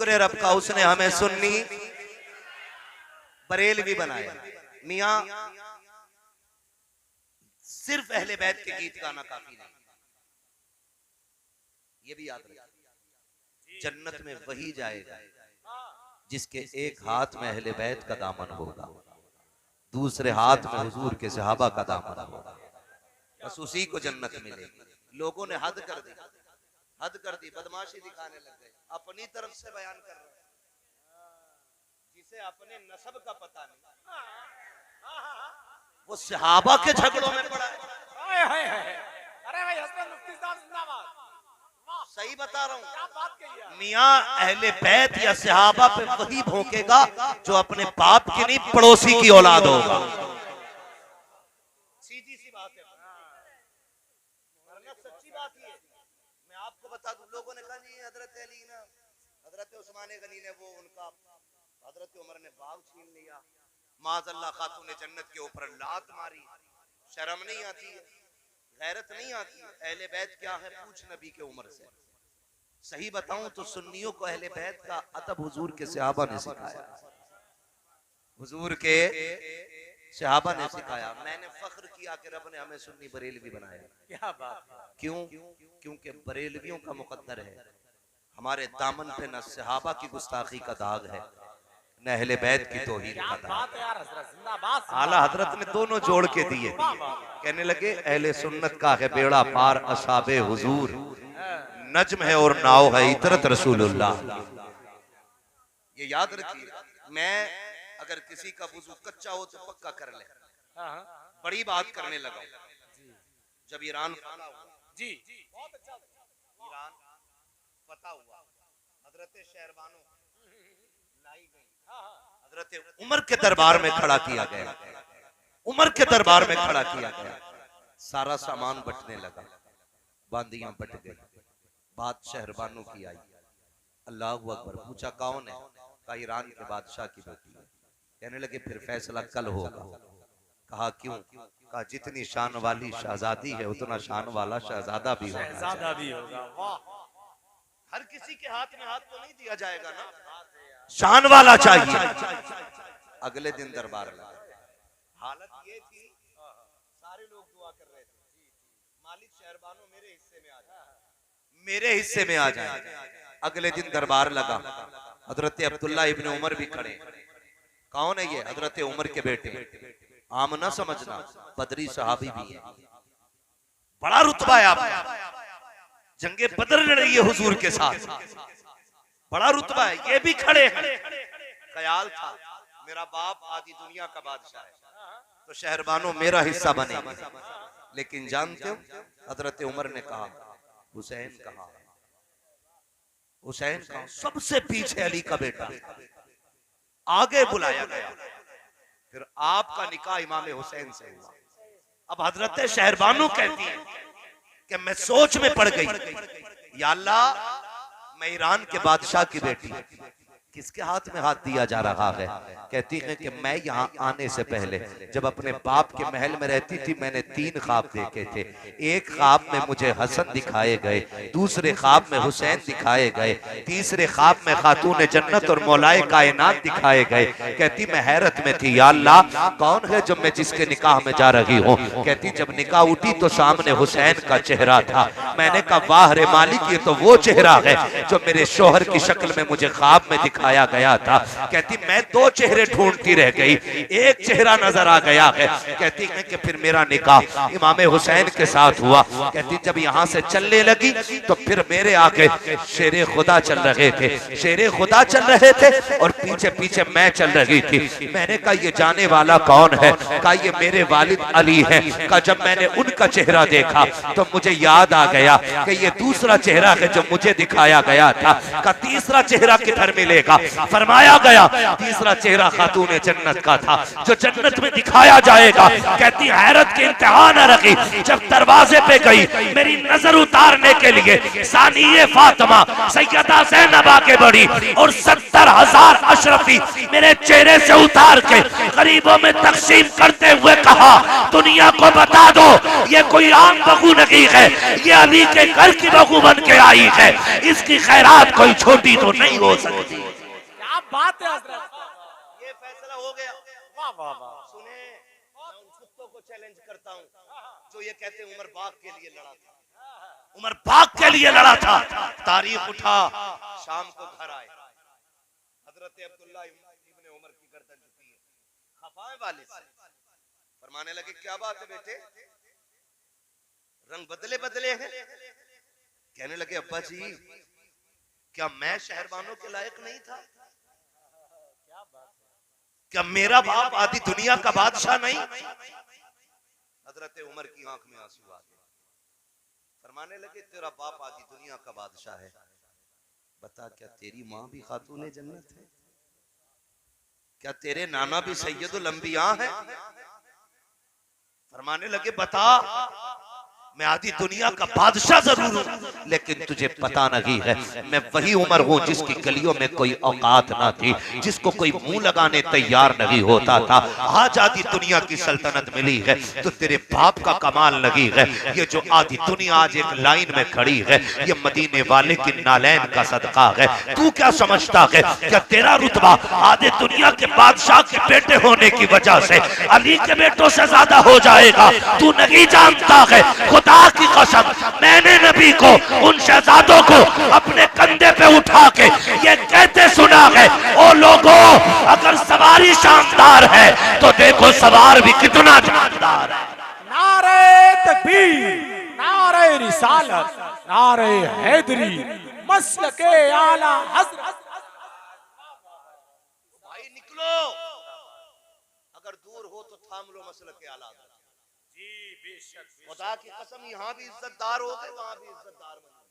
शुक्र है रब का, उसने हमें सुन्नी बरेलवी बनाया। मियां सिर्फ अहले बैत के गीत गाना काफी नहीं, ये भी याद रखिए। जन्नत में वही जाएगा जिसके एक हाथ में अहले बैत का दामन होगा, दूसरे हाथ में हुजूर के सहाबा का दामन होगा, बस उसी को जन्नत मिलेगी। लोगों ने हद कर दी, हद कर दी, बदमाशी दिखाने लग गए, अपनी तरफ से बयान कर रहे हैं, जिसे अपने नस्ब का पता नहीं वो सहाबा के झगड़ों में पड़ा है। अरे भाई हसन मुफ्ती साहब जिंदाबाद। सही बता रहा हूँ, क्या बात कही है। मियां अहले बैत या सहाबा पे वही भोंकेगा जो अपने बाप की नहीं पड़ोसी की औलाद होगा। सीधी सी बात है, वरना सच्ची बात ही है। मैं आपको बता दूं, लोगों ने कहा नहीं हजरत अली ना, हजरत उस्मान गनी ने वो उनका, हजरत उमर ने बाग छीन लिया, माज़अल्लाह खातून ने जन्नत के ऊपर लात मारी। शर्म नहीं आती है, गैरत नहीं आती है? अहले बैत क्या है पूछ नबी के उमर से। सही बताऊं तो सुन्नियों को अहले बैत का अदब हुजूर के सहाबा ने सिखाया, हुजूर के सहाबा ने सिखाया। मैंने फख्र किया कि रब ने हमें सुन्नी बरेलवी बनाया। क्या बात है। क्यों? क्योंकि बरेलवियों का मुकद्दर है, हमारे दामन पे न सहाबा की गुस्ताखी का दाग है न अहले बैत की तौहीन का दाग। बात है यार हजरत जिंदाबाद। आला हजरत ने दोनों जोड़ के दिए, कहने लगे अहले सुन्नत का है बेड़ा पार असाबे हुजूर, नज्म है और नाव है इतरत रसूलुल्लाह। ये याद रखिए, मैं अगर किसी का वुजू कच्चा हो तो पक्का कर ले, बड़ी बात करने लगा। जब ईरान जी ईरान फतह हुआ, हजरत शहरबानो लाई गई, हजरत उमर के दरबार में खड़ा किया गया, उमर के दरबार में खड़ा किया गया, सारा सामान बटने लगा, बांदियां बट गई, बात शहरबानो की आई। अल्लाह अकबर, पूछा कौन है? कहा ईरान के बादशाह की बेटी है। कहने लगे फिर फैसला कल होगा। कहा क्यों? कहा जितनी शान वाली शहजादी है उतना शान वाला शहजादा भी होगा। शहजादा भी होगा। वाह, हर किसी के हाथ में हाथ तो नहीं दिया जाएगा ना, शान वाला चाहिए। अगले दिन दरबार लगा, हालत ये थी सारे लोग दुआ कर रहे थे, मालिक शहरबानो मेरे हिस्से में आ जाए, मेरे हिस्से में आ जाए। अगले दिन दरबार लगा, हजरत अब्दुल्ला इब्न उमर भी खड़े। कौन है ये? हजरत उमर के बेटे। आम ना समझना, बदरी सहाबी भी है, बड़ा रुतबा है आपका, जंगे बदर लड़ी है हुजूर के साथ, बड़ा रुतबा है। ये भी खड़े हैं। ख्याल था मेरा बाप आदि दुनिया का बादशाह है तो शहरबानो मेरा हिस्सा बने, लेकिन जानते हो हजरत उमर ने कहा हुसैन कहा, हुसैन कहा, सबसे पीछे अली का बेटा, आगे बुलाया गया। फिर आपका निकाह इमाम हुसैन से हुआ। अब हजरत शहरबानो कहती है कि मैं सोच में पड़ गई, या अल्लाह मैं ईरान के बादशाह की बेटी, किसके हाथ में हाथ दिया जा रहा है? कहती है कि मैं यहाँ आने से पहले जब अपने बाप के महल में रहती थी मैंने 3 ख्वाब देखे थे। एक ख्वाब में मुझे हसन दिखाए गए, दूसरे ख्वाब में हुसैन दिखाए गए, तीसरे ख्वाब में खातून जन्नत और मौलाए कायनात दिखाए गए। कहती मैं हैरत में थी, या अल्लाह कौन है जो मैं जिसके निकाह में जा रही हूँ? कहती जब निकाह उठी तो सामने हुसैन का चेहरा था। मैंने कहा वाह रे मालिक, ये तो वो चेहरा है जो मेरे शोहर की शक्ल में मुझे ख्वाब में दिखाया गया था। कहती मैं 2 चेहरे ढूंढती रह गई, एक चेहरा नजर आ गया है। कहती है कि फिर मेरा निकाह इमाम हुसैन के साथ हुआ। कहती जब यहाँ से चलने लगी तो फिर मेरे आगे शेरे खुदा चल रहे थे, शेरे खुदा चल रहे थे और पीछे पीछे मैं चल रही थी। मैंने कहा ये जाने वाला कौन है? कहा ये मेरे वालिद अली है। कहा जब मैंने उनका चेहरा देखा तो मुझे याद आ गया कि ये दूसरा चेहरा है जो मुझे दिखाया गया था। का तीसरा चेहरा किधर मिलेगा? मिलेगा। फरमाया गया तीसरा चेहरा खातून जन्नत का था जो जन्नत में दिखाया जाएगा। कहती हैरत के इंतहा न रखी, जब दरवाजे पे गई मेरी नजर उतारने के लिए सानिये फातिमा सैयदा ज़ैनब आके बढ़ी और 70,000 अशरफी मेरे चेहरे से उतार के गरीबों में तकसीम करते हुए कहा, दुनिया को बता दो ये कोई आम बहू नहीं है, ये अली के घर की बहू बन के आई है, इसकी खैरात कोई छोटी तो नहीं हो सकती। क्या बात है हजरत, ये फैसला हो गया। वाह वाह वाह। सुने, मैं उन कुत्तों को चैलेंज करता हूँ जो ये कहते हैं उमर बाग के लिए लड़ा था, उमर बाग के लिए लड़ा था। तारीख उठा, शाम को घर आए, हजरत अब्दुल्ला इब्ने उमर की गर्दन झुकी है, खफाए वाले से फरमाने लगे क्या बात है बेटे, रंग बदले बदले हैं। कहने लगे अब्बा जी क्या मैं शहरबानों के लायक नहीं था, क्या मेरा बाप आधी दुनिया का बादशाह नहीं। हजरत उमर की आंख में आंसू आ गए, फरमाने लगे तेरा बाप आधी दुनिया का बादशाह है, बता क्या तेरी माँ भी खातून जन्नत है, क्या तेरे नाना भी सैयदुल अंबिया है। फरमाने लगे बता, मैं आधी दुनिया का बादशाह जरूर हूं लेकिन तुझे पता नहीं है मैं वही उमर हूं जिसकी गलियों में कोई औकात ना थी, जिसको कोई मुंह लगाने तैयार नहीं होता था। आज आधी दुनिया की सल्तनत मिली है तो तेरे बाप का कमाल नहीं है, ये जो आधी दुनिया आज एक लाइन में खड़ी है ये मदीने वाले की नालैन का सदका है। तू क्या समझता है क्या तेरा रुतबा आधे दुनिया के बादशाह के बेटे होने की वजह से अली के बेटों से ज्यादा हो जाएगा? तू नहीं जानता है, खुदा की कसम मैंने नबी को उन शहजादों को अपने कंधे पे उठा के ये कहते सुना है, ओ लोगों अगर सवारी शानदार है तो देखो सवार भी कितना शानदार है। नारे तकबीर, नारे रिसालत, नारे हैदरी, मसलके आला हज़रत। भाई निकलो, अगर दूर हो तो थाम लो मसलके आला जी बेशक, खुदा की कसम यहाँ भी इज्जतदार हो गए वहां भी इज्जतदार बने।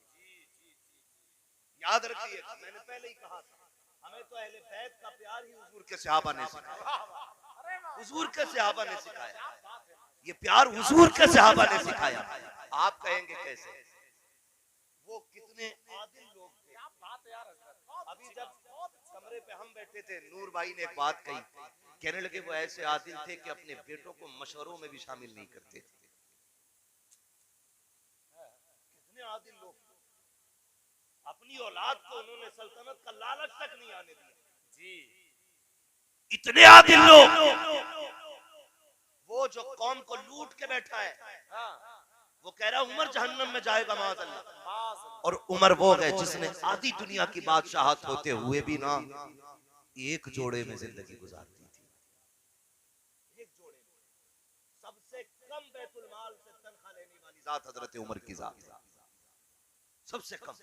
याद रखिएगा मैंने पहले ही कहा था हमें तो अहले बैत का प्यार ही हुजूर के सहाबा ने सिखाया, हुजूर के सहाबा ने सिखाया, ये प्यार हुजूर के सहाबा ने सिखाया। आप कहेंगे कैसे, वो कितने आदिल लोग थे। अभी जब कमरे पे हम बैठे थे नूर भाई ने एक बात कही, कहने लगे वो ऐसे आदिल थे कि अपने बेटों को मशवरों में भी शामिल नहीं करते थे। कितने आदिल लोग, अपनी औलाद को उन्होंने सल्तनत का लालच तक नहीं आने दिया जी, इतने आदिल लोग। वो जो कौम को लूट के बैठा है वो कह रहा उमर जहन्नम में जाएगा माज़अल्लाह, और उमर वो है जिसने आधी दुनिया की बादशाहत होते हुए भी ना एक जोड़े में जिंदगी गुजारती थी, एक जोड़े में। सबसे कम बैतुल माल से तनख्वाह लेने वाली जात हजरत उमर की जात, सबसे कम।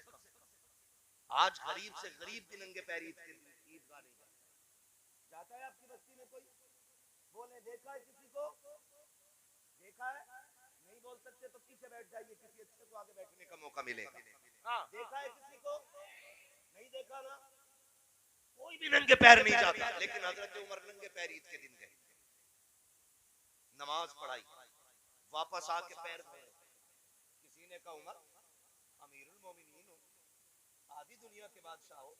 आज गरीब से गरीब भी नंगे पैर ईदगाह नहीं जाता है। आपकी बस्ती में कोई बोले देखा है किसी को, देखा है नहीं बोल सकते तो पीछे बैठ जाइए, किसी अच्छे को आगे बैठने का मौका मिलेगा। देखा है किसी को, नहीं देखा ना, कोई भी नंगे पैर नहीं जाता। लेकिन हजरत उमर नंगे पैर ईद के दिन गए, नमाज पढ़ाई, वापस आके पैर धोए। किसी ने कहा उमर अमीरुल मोमिनीन हो, आधी दुनिया के बादशाह हो,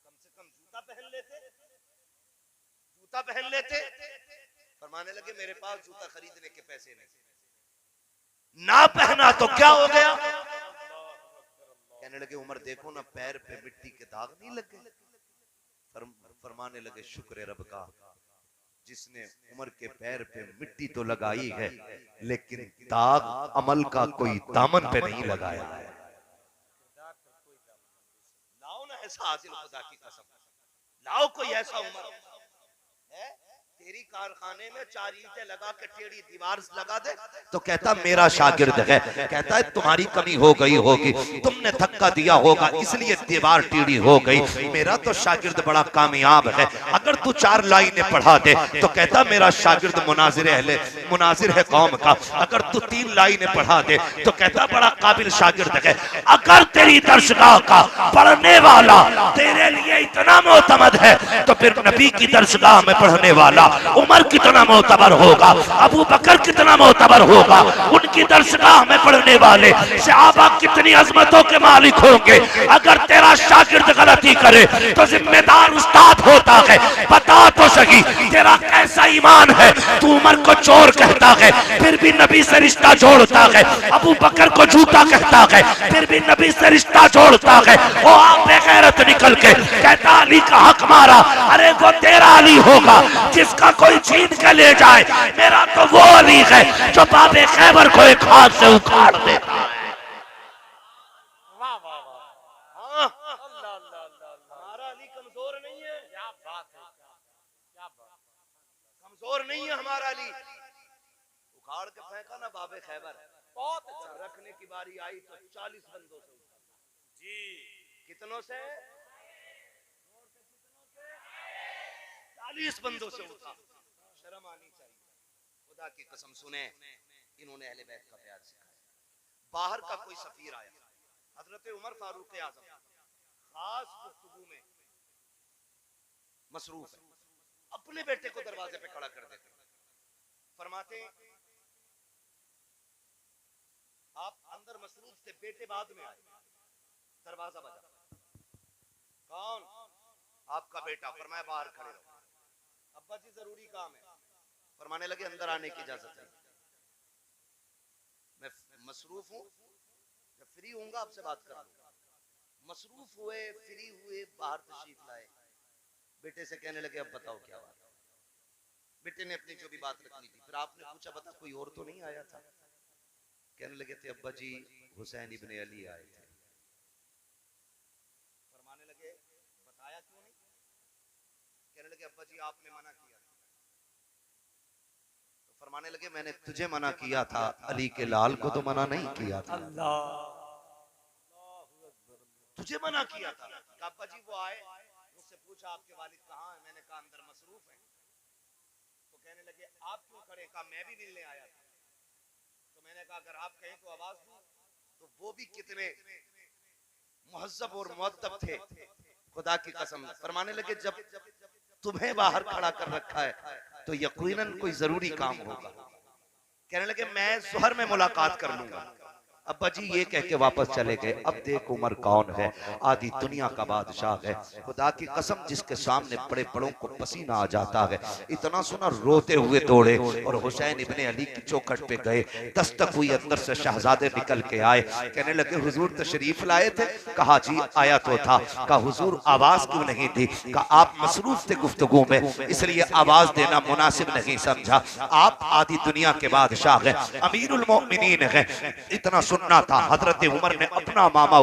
कम से कम जूता पहन लेते, जूता पहन लेते। फरमाने लगे मेरे पास जूता खरीदने के पैसे नहीं, ना पहना तो क्या हो गया। कहने लगे उमर देखो ना पैर पे मिट्टी के दाग नहीं लग गए। फरमाने लगे शुक्र रब का जिसने उमर के पैर पे मिट्टी तो लगाई है लेकिन दाग अमल का कोई दामन पे नहीं लगाया है। लाओ ना ऐसा आदिल खुदा की कसम, लाओ कोई ऐसा उमर है तेरी कारखाने में 4 ईंटें लगा के टेढ़ी दीवार लगा दे तो कहता मेरा शागिर्द है। कहता है तुम्हारी कमी हो गई होगी, तुमने धक्का दिया होगा इसलिए दीवार टेढ़ी हो गई। मेरा तो शागिर्द बड़ा कामयाब है, अगर तू 4 लाइनें पढ़ा दे तो कहता मेरा शागिर्द मुनाजिर है कौम का। अगर तू 3 लाइनें पढ़ा दे तो कहता बड़ा काबिल शागिर्द है। अगर तेरी दरसगाह का पढ़ने वाला तेरे लिए इतना मोतमद है तो फिर नबी की दरसगाह में पढ़ने वाला उमर कितना मोतबर होगा, अबू बकर कितना मोतबर होगा, उनकी दरसगाह में पढ़ने वाले सहाबा कितनी अजमतों के मालिक होंगे। अगर तेरा शागिर्द गलती करे तो जिम्मेदार उस्ताद होता है। बता तो सही तेरा कैसा ईमान है, तू उमर को चोर कहता है फिर भी नबी से रिश्ता जोड़ता है, अबू बकर को झूठा कहता है फिर भी नबी से रिश्ता जोड़ता है। वो आप बेगैरत निकल के कहता अली का हक मारा, अरे वो तेरा अली होगा जिसका कोई छीन के ले जाए, मेरा तो वो अली है जो बाबे खैबर को एक हाथ से उखाड़ देता है। वाह वाह वाह, अल्लाह अल्लाह अल्लाह, हमारा अली कमजोर नहीं है, क्या बात है, क्या बात। कमजोर नहीं है हमारा अली। उखाड़ के फेंका ना बाबे खैबर, बहुत अच्छा। रखने की बारी आई तो 40 बंदों से उठा। जी कितनों से? 40 बंदों से उठा। शर्म आनी चाहिए। खुदा की कसम सुने, इन्होंने अहले बैत का प्यार सिखाया। बाहर का कोई सफीर आया, हजरत उमर फारूक आजम खास गुफ्तगू में मसरूफ है, अपने बेटे को दरवाजे पे खड़ा कर देते, फरमाते आप अंदर मसरूफ थे, बेटे बाद में आए, दरवाजा बजा, कौन? आपका बेटा। फरमाया बाहर खड़े रहो। अब्बा जी जरूरी काम है। फरमाने लगे अंदर आने की इजाजत है, मैं मसरूफ हूं, जब फ्री होऊंगा आपसे बात कर लूंगा। मसरूफ हुए, फ्री हुए, बाहर तशरीफ लाए, बेटे से कहने लगे अब बताओ क्या बात है। बेटे ने अपनी जो भी बात रखनी थी, फिर आपने पूछा बता कोई और तो नहीं आया था? कहने लगे थे अब्बा जी हुसैन इब्ने अली आए थे। फरमाने लगे बताया क्यों नहीं? कहने लगे अब्बा जी आपने मना किया। तो फरमाने लगे मैंने तुझे मना किया था, अली के लाल को तो मना नहीं किया था। तुझे मना किया था। अब्बा जी वो आए, मुझसे पूछा आपके वालिद कहाँ है? मैंने कहा अंदर मसरूफ है। तो कहने लगे आप क्यों खड़े? कहा मैं भी मिलने आया था। तो मैंने कहा अगर आप कहें तो आवाज दूं। तो वो भी कितने मुहज्जब और मुअद्दब थे, खुदा की कसम। फरमाने लगे जब तुम्हें बाहर खड़ा कर रखा है तो यकीनन कोई जरूरी काम होगा। कहने लगे मैं ज़ोहर में मुलाकात कर लूंगा। अब्बा जी ये कह के वापस चले गए। अब देख उमर कौन है, आधी दुनिया का बादशाह है। खुदा की कसम जिसके सामने बड़े बड़ों को पसीना आ जाता है। इतना सुना रोते हुए दौड़े और हुसैन इब्ने अली की चौखट पे गए। दस्तक हुई, अंदर से शहजादे निकल के आए। कहने लगे हुजूर तशरीफ लाए थे? कहा जी आया तो था। कहा हुजूर आवाज क्यों नहीं दी? कहा आप मसरूफ थे गुफ्तगू में, इसलिए आवाज देना मुनासिब नहीं समझा। आप आधी दुनिया के बादशाह हैं, अमीरुल मोमिनीन हैं। इतना सुनना था। हजरत उमर ने अपना मामा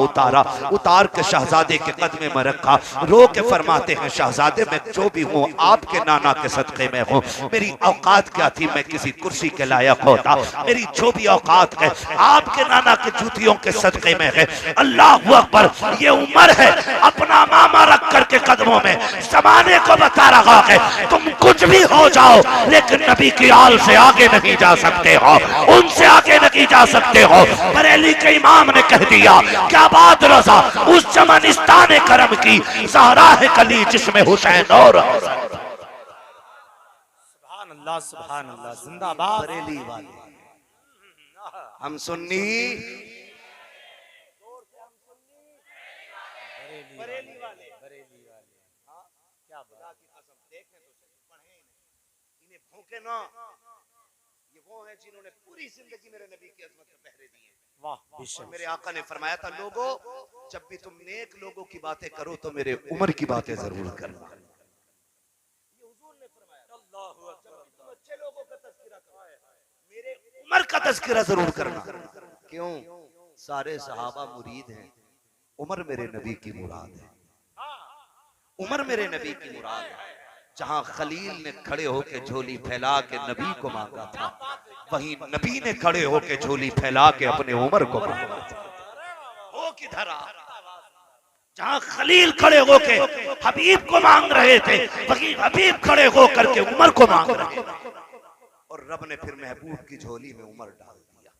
उतार के शहजादे के कदमे में रखा। रो के फरमाते हैं शहजादे मैं जो भी हूँ आपके नाना के सदक़े में हूँ। मेरी औकात क्या थी मैं किसी कुर्सी के लायक होता? मेरी जो भी औकात है आपके नाना के जूतियों के सदक़े में है। अल्लाह अकबर। ये उमर है अपना मामा रख करके कदमों में जमाने को बता रहा है तुम कुछ भी हो जाओ लेकिन नबी की आल से आगे नहीं जा सकते हो, उनसे आगे नहीं जा सकते हो। बरेली के इमाम ने कह दिया क्या बात रजा उस चमनिस्तान करम की ज़हरा है कली जिसमें हुसैन और सुभान अल्लाह जिंदाबाद। बरेली वाले हम सुन्नी, बरेली वाले हाँ क्या बात की कसम। देखें तो सही, पढ़े इन्हें भूखे ना। ये वो हैं जिन्होंने पूरी जिंदगी मेरे नबी की अजमत पे पहरे दिए। वाह और मेरे आका ने फरमाया था लोगों जब भी तुम नेक लोगों की बातें करो तो मेरे उमर की बातें जरूर करना। ये हुजूर ने फरमाया अल्लाहू अकबर। जब भी तुम अच्छे लोगों का तज़किरा करो मेरे उमर का तज़किरा जरूर करना। क्यों? सारे सहाबा मुरीद हैं, उमर मेरे नबी की मुराद है। उमर मेरे नबी की मुराद है। जहां खलील ने खड़े होके झोली फैला के नबी को मांगा था, वहीं नबी ने खड़े होके झोली फैला के अपने उमर को मांगा था। हो किधर आ? जहां खलील खड़े होके हबीब को मांग रहे थे, वहीं हबीब खड़े होकर के उमर को मांग रहे थे। और रब ने फिर महबूब की झोली में उमर डाल दिया,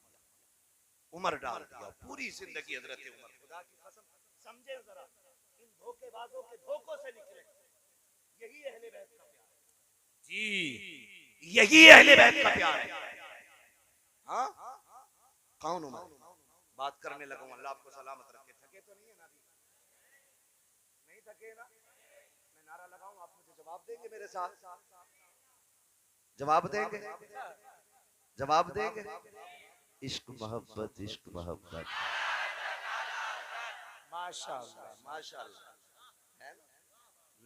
उमर डाल दिया। पूरी जिंदगी हजरत उमर, खुदा की कसम समझे जरा, इन धोखेबाजों के धोखों से निकले। यही अहले बैत का प्यार है जी, यही अहले बैत का प्यार है। हाँ, कौन उमर? बात करने लगा हूं, अल्लाह आपको सलामत रखे। थके तो नहीं है ना? नहीं थके ना? मैं नारा लगाऊं, आप मुझे जवाब देंगे मेरे साथ? जवाब देंगे? जवाब देंगे? इश्क मोहब्बत, इश्क मोहब्बत। माशाअल्लाह, माशाअल्लाह।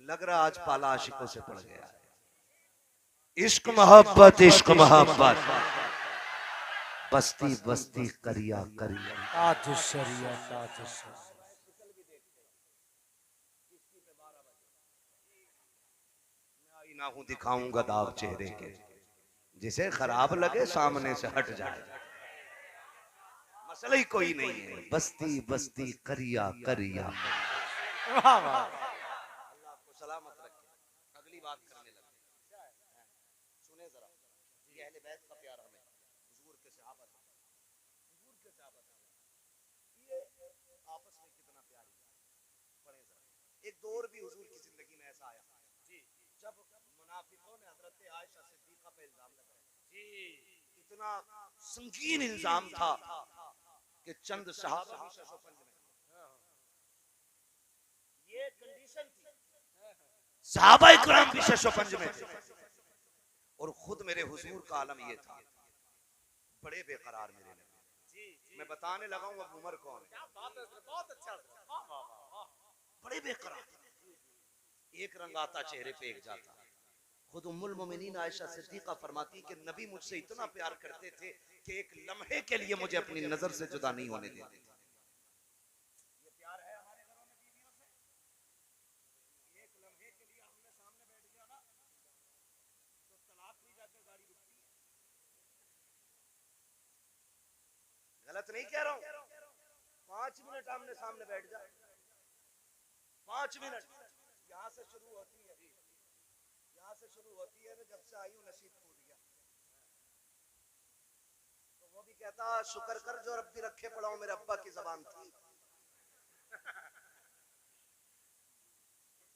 लग रहा आज पाला आशिकों से पड़ गया है। इश्क मोहब्बत, इश्क मोहब्बत, बस्ती बस्ती करिया करिया। ताजुशरिया ताजुशरिया। ना हूं दिखाऊंगा दाग चेहरे के, जिसे खराब लगे सामने से हट जाए। मसला ही कोई नहीं है। बस्ती बस्ती करिया करिया। वाह वाह, अल्लाह आपको सलामत रखे। अगली बात करने लगे, सुने जरा, ये अहले बैत का प्यार हमें, हुजूर के सहाबा, हुजूर के सहाबा ये आपस में कितना प्यार है। पढ़े जरा, एक दौर भी हुजूर की जिंदगी में ऐसा आया जी, जब मुनाफिकों ने हजरत आयशा सिद्दीका पे इल्जाम लगाया जी। इतना संगीन इल्जाम था कि चंद सहाबा भी शशोपंज में, ये कंडीशन थी, सहाबा इकराम भी शशोपंज में थे। और खुद मेरे हुजूर का आलम ये था, बड़े बेकरार मेरे नबी। मैं बताने लगा हूं अब उमर कौन है। बहुत अच्छा, बड़े बेकरार, एक रंग आता चेहरे पे एक जाता। खुद उम्मुल मोमिनीन आयशा सिद्दीका फरमाती कि नबी मुझसे इतना प्यार करते थे कि एक लम्हे के लिए मुझे अपनी नजर से जुदा नहीं होने देते थे। ये प्यार है हमारे घरों में बीवियों से? एक लम्हे के लिए हमने सामने बैठ गया ना तो तलाक भी जाकर गाड़ी रुकती है। गलत नहीं कह रहा हूं, 5 मिनट आमने सामने बैठ जाए, 5 मिनट। यहां से शुरू होती है, यहां से शुरू होती है ना, जब से आई हूं नसीब टूट गया। तो वो भी कहता शुक्र कर जो रब भी रखे पड़ा हूं, मेरे अब्बा की जबान थी।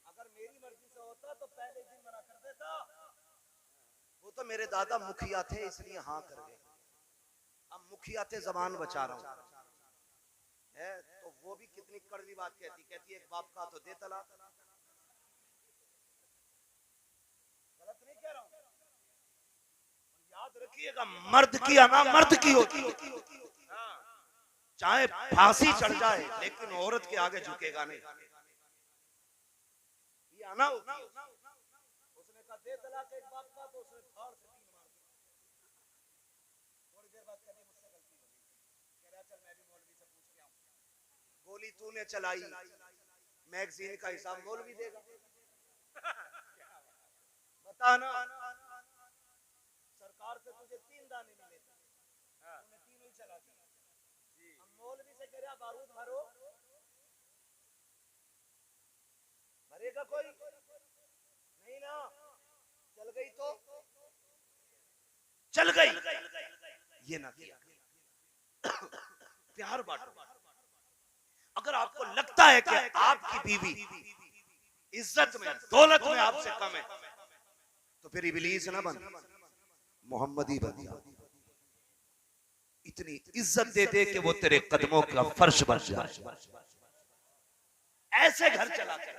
अगर मेरी मर्जी से होता तो पहले दिन मना कर देता। वो तो मेरे दादा मुखिया थे इसलिए हाँ कर गए। अब मुखिया थे जबान बचा रहा हूं है, तो वो भी कितनी कड़वी बात कहती, कहती एक बाप का तो दे तलाक। गलत नहीं कह रहा हूं, याद रखिएगा, मर्द की अना मर्द की होती है, चाहे फांसी चढ़ जाए लेकिन औरत के आगे झुकेगा नहीं। ये आना होती है। उसने कहा दे तलाक एक बाप का, तो उसने फाड़ से 3 मार दिया। थोड़ी देर बाद कहने मुझसे गलती हो गई, कह रहा चल मैं भी मौलवी से पूछ के आऊं। गोली तूने चलाई, मैगजीन का हिसाब मौलवी देगा। बता ना, सरकार से तुझे 3 दाने मिले थे, तूने तीनों ही चला दिया। हम मौलवी से कह रहा बारूद भरो, भरेगा कोई नहीं ना? चल गई तो चल गई, ये ना किया। प्यार बांटो। अगर आपको लगता है कि आपकी बीवी इज्जत में दौलत में आपसे कम है, तो फिर इब्लीस ना बन, मोहम्मदी बन जा। इतनी इज्जत दे दे कि वो तेरे कदमों का फर्श बन जाए। ऐसे घर चला कर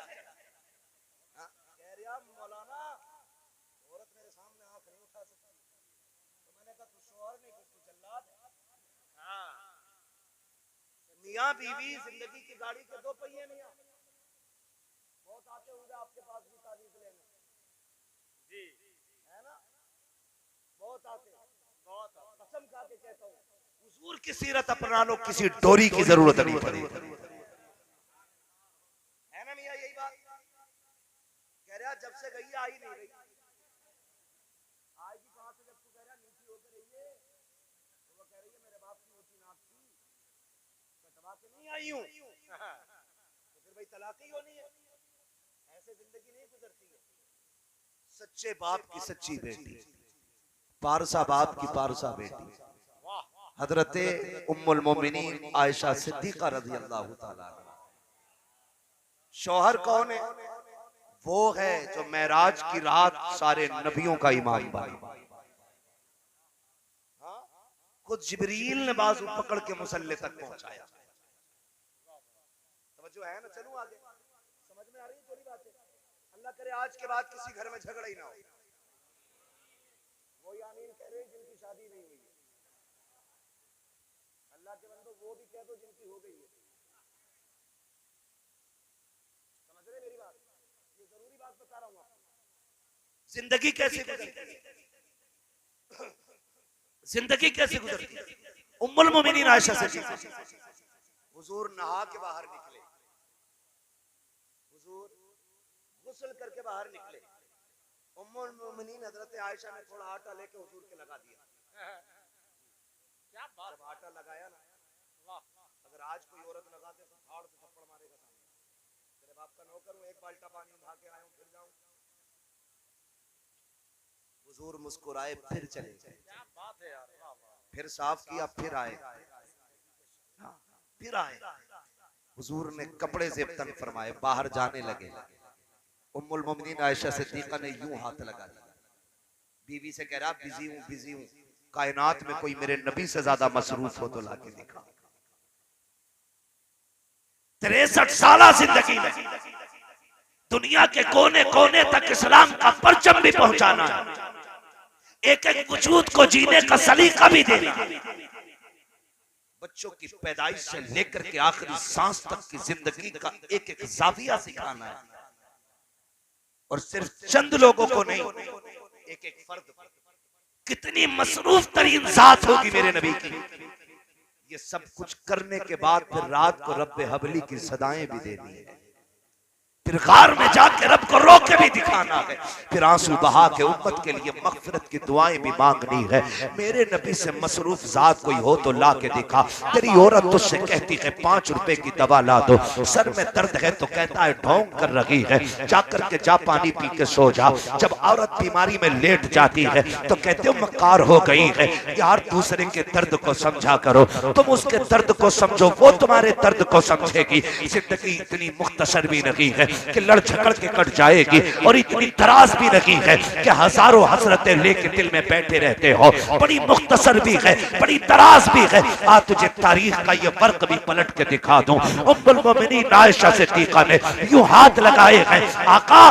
मौलाना, औरत मेरे सामने आंख नहीं उठा सकती। तो मैंने कहा तू शौहर नहीं, तू जल्लाद है। मियां बीवी जिंदगी की गाड़ी के 2 पहिए मियां, बहुत आते होंगे आपके पास भी तारीफ लेने जी, है ना? बहुत आते, बहुत कसम खा के कहता हूँ, हुजूर की सीरत अपना लो, किसी डोरी की जरूरत नहीं पड़ेगी। है ना मियां? यही बात कह रहे रहा जब से गई आई नहीं रही, आएगी कहां से जब तू कह रहा नीची होकर रही है। तो वो कह रही है मेरे बाप की ऊंची नाक थी, कटवा के नहीं आई हूं, तो फिर भाई तलाक ही होनी है। ऐसे जिंदगी नहीं गुजरती है। सच्चे बाप की सच्ची बेटी, पारसा बाप की पारसा बेटी, हजरते उम्मुल मोमिनीन आयशा सिद्दीका रज़ी अल्लाह ताला। शौहर कौन है? वो है जो मेराज की रात सारे नबियों का इमाम बना। खुद जिब्रील ने बाजू पकड़ के मुसल्ले तक पहुंचाया। समझो है ना? चलूं आगे, समझ में आ रही है थोड़ी बातें? अल्लाह करे आज के बाद किसी घर में झगड़ा ही ना हो। वो आमीन कह रहे जिनकी शादी नहीं हुई है, अल्लाह के बंदो वो भी कह दो जिनकी हो गई है। समझ रहे मेरी बात? ये जरूरी बात बता रहा हूं आपको। जिंदगी कैसे गुजरती है, जिंदगी कैसे गुजरती है। उम्मुल मोमिनीन आयशा से हुजूर नहा के बाहर निकले, हुजूर गुस्ल करके बाहर निकले। उम्मुल मोमिनीन हजरत आयशा ने थोड़ा आटा लेके हुजूर के लगा दिया। क्या बात? जब आटा लगाया ना, अगर आज कोई औरत लगा दे तो झाड़ से थप्पड़ मारेगा सामने। तेरे बाप का नौकर हूं, एक बाल्टा पानी उठा के आया हूं, फिर जाऊं। हुजूर मुस्कुराए, फिर चले गए। क्या बात है यार, फिर साफ किया, फिर आए, फिर आए। हुजूर ने कपड़े से तन फरमाए, बाहर जाने लगे। उम्मुल मोमिनीन आयशा सिद्दीका ने यूं हाथ लगा दिया, बीवी से कह रहा बिजी हूं, बिजी हूं। कायनात में कोई मेरे नबी से ज्यादा मसरूफ हो तो लाके दिखा। 63 साल जिंदगी में दुनिया के कोने कोने तक इस्लाम का परचम भी पहुंचाना है, एक एक वजूद को जीने का सलीका भी देना, बच्चों की पैदाइश से लेकर के आखिरी सांस तक की जिंदगी का एक एक जाविया सिखाना है। और सिर्फ चंद लोगों को नहीं, एक एक फर्द। कितनी मसरूफ तरीन जात होगी मेरे नबी की। ये सब कुछ करने के बाद फिर रात को रब्बे हबली की सदाएं भी देनी है, फिर गार में जाके रब को रो के भी दिखाना है, फिर आंसू बहा के उम्मत के लिए मगफिरत की दुआएं भी मांगनी है। मेरे नबी से मसरूफ जात कोई हो तो ला के दिखा। तेरी औरत तुझसे कहती है 5 रुपए की दवा ला दो, सर में दर्द है तो कहता है ढोंग कर रही है, जाकर के जा पानी पी के सो जा। जब औरत बीमारी में लेट जाती है तो कहते हो मक्कार हो गई है। यार दूसरे के दर्द को समझा करो, तुम उसके दर्द को समझो, वो तुम्हारे दर्द को समझेगी। जिंदगी इतनी मुख्तसर भी नहीं है कि लड़ झगड़ के कट जाएगी, और इतनी दराज भी नहीं है कि हजारों हसरतें लेके दिल में बैठे रहते हो। बड़ी मुख्तसर भी है, बड़ी दराज भी है। आज तुझे तारीख का ये फर्क भी पलट के दिखा दूं। उम्मुल मोमिनीन आयशा सिद्दीका ने यूं हाथ लगाए हैं, आका